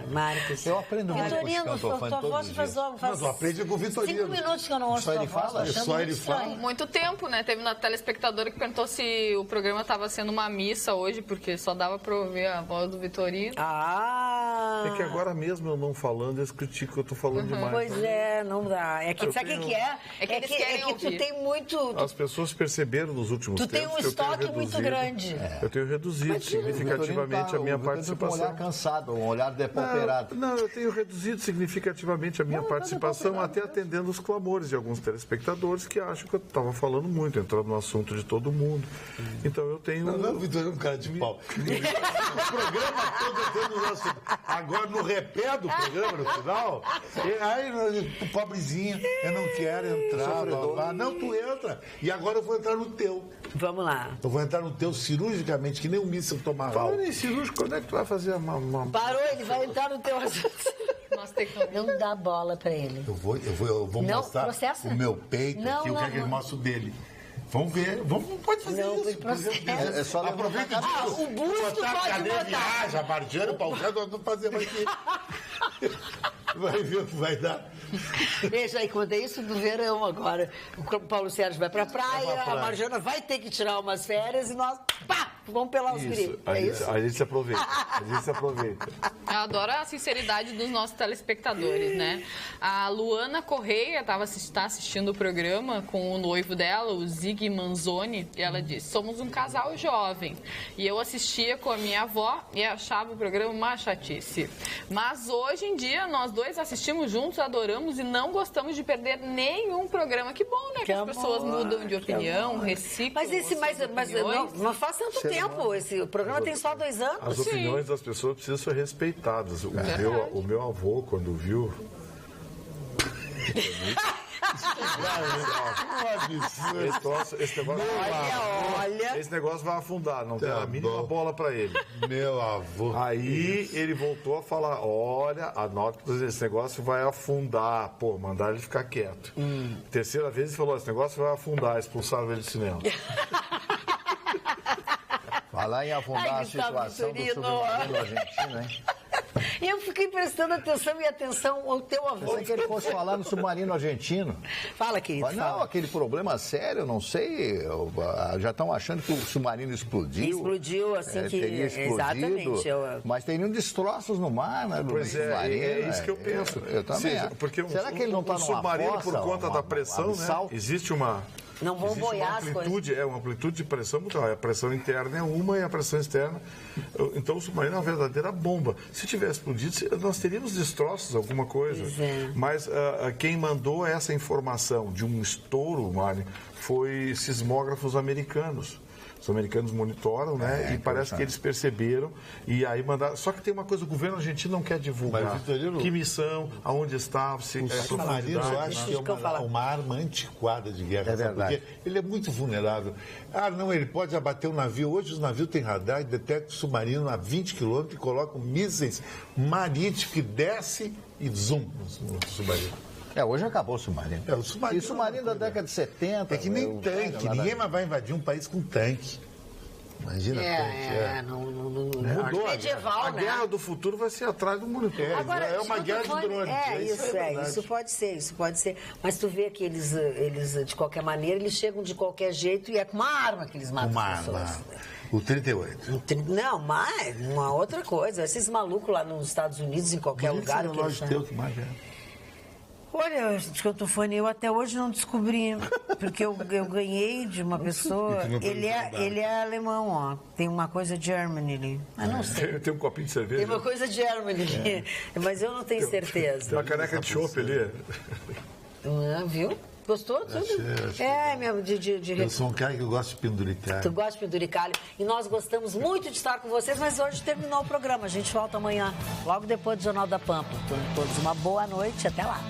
Marketing. Eu aprendo muito com o Vitorino, Chicão Tofani tua voz todos os dias. faz Mas eu aprendi com o Vitorino. 5 minutos que eu não ouço tua voz. Só ele fala. Muito tempo, né? Teve uma telespectadora que perguntou se o programa estava sendo uma missa hoje, porque só dava para ouvir a voz do Vitorino. É que agora mesmo eu não falando, eles criticam que eu tô falando demais. Pois é, não dá. É que, sabe o que é? É que eles querem tu ouvir. tem muito... As pessoas perceberam nos últimos Tu tempos tem um que eu tenho estoque muito grande. Eu tenho reduzido significativamente a minha participação. Um olhar cansado, um olhar depauperado. Não, eu tenho reduzido significativamente a minha participação, até atendendo os clamores de alguns telespectadores que acham que eu estava falando muito, entrando no assunto de todo mundo. Então eu tenho... Não, Vitor é um cara de pau. O programa todo entrando no assunto. Agora, no repé do programa, no final, pobrezinho, eu não quero entrar. Blá, blá. Não, tu entra. E agora eu vou entrar no teu. Vamos lá. Eu vou entrar no teu cirurgicamente, que nem um míssil tomar Falando em cirúrgico, quando é que tu vai fazer uma... Parou, ele vai entrar no teu Não dá bola pra ele. Eu vou Não, mostrar processa. o meu peito aqui, eu quero que ele mostre o dele. Vamos ver, pode fazer Não, isso. processa. É só Aproveita disso. o busto botar pode a cadeira, botar. viaja, bardeiro, pausado, nós vamos fazer aqui. Vai ver o que vai dar. Veja aí, quando é isso do verão agora, o Paulo Sérgio vai pra praia, a Marjana vai ter que tirar umas férias e nós, vamos pelar os gringos. É isso? A gente se aproveita. Eu adoro a sinceridade dos nossos telespectadores, né? A Luana Correia está assistindo o programa com o noivo dela, o Zig Manzoni, e ela disse: somos um casal jovem. E eu assistia com a minha avó e achava o programa uma chatice. Mas hoje em dia, nós dois assistimos juntos, adoramos e não gostamos de perder nenhum programa. Que bom, né? Que as pessoas mudam de opinião, reciclam. Mas faz tanto tempo. Esse programa tem só 2 anos. As opiniões das pessoas precisam ser respeitadas. O meu avô, quando viu... Esse negócio vai afundar, não tem a mínima bola pra ele. Meu avô. Aí ele voltou a falar: olha, anota que esse negócio vai afundar. Pô, mandaram ele ficar quieto. Terceira vez ele falou: esse negócio vai afundar, expulsaram ele do cinema. Falar em afundar a situação do submarino argentino, hein? Eu fiquei prestando atenção ao teu avô. Pensei que ele fosse falar no submarino argentino. Fala, querido. Mas não, aquele problema sério, eu não sei. Já estão achando que o submarino explodiu. Explodiu, assim que... Teria explodido. Exatamente. Mas teriam destroços no mar, né? Pois é isso que eu penso. Eu também. Porque será que ele não está numa submarino, fossa, por conta da pressão, né? Existe uma... Não vão boiar as coisas. Uma amplitude de pressão muito alta. A pressão interna é uma e a pressão externa. Então o submarino é uma verdadeira bomba. Se tivesse explodido, nós teríamos destroços, alguma coisa. Mas quem mandou essa informação de um estouro, Mário, foi sismógrafos americanos. Os americanos monitoram, né? E parece que eles perceberam e aí mandaram. Só que tem uma coisa, o governo argentino não quer divulgar. Mas, Vitorino, que missão, aonde está, se o submarino, eu acho que é uma arma antiquada de guerra. É verdade. Porque ele é muito vulnerável. Ah, não, ele pode abater um navio. Hoje os navios têm radar e detectam o submarino a 20 quilômetros e colocam mísseis marítimos que desce e zoom no submarino. Hoje acabou o submarino. O submarino. E submarino da década de 70. É que nem tanque. Ninguém mais vai invadir um país com tanque. Imagina tanque. Não Mudou. medieval, A né? guerra do futuro vai ser atrás do monitor. Agora, É uma guerra de drones. Isso pode ser. Mas tu vê que eles, de qualquer maneira, eles chegam de qualquer jeito e é com uma arma que eles matam Uma as pessoas. arma. O 38. Não, mas uma outra coisa. Esses malucos lá nos Estados Unidos, em qualquer lugar... Esse relógio teu, que mais é? Olha, escotofone, eu até hoje não descobri, porque eu ganhei de uma pessoa, ele é alemão, ó, tem uma coisa Germany ali, mas não sei. Tem um copinho de cerveja. Tem uma coisa Germany ali, mas eu não tenho certeza. Tem uma caneca de chopp ali. Viu? Gostou tudo? Achei. Mesmo, Eu sou um cara que eu gosto de penduricalho. Tu gosta de penduricalho. E nós gostamos muito de estar com vocês, mas hoje terminou o programa. A gente volta amanhã, logo depois do Jornal da Pampa. Todos uma boa noite. Até lá.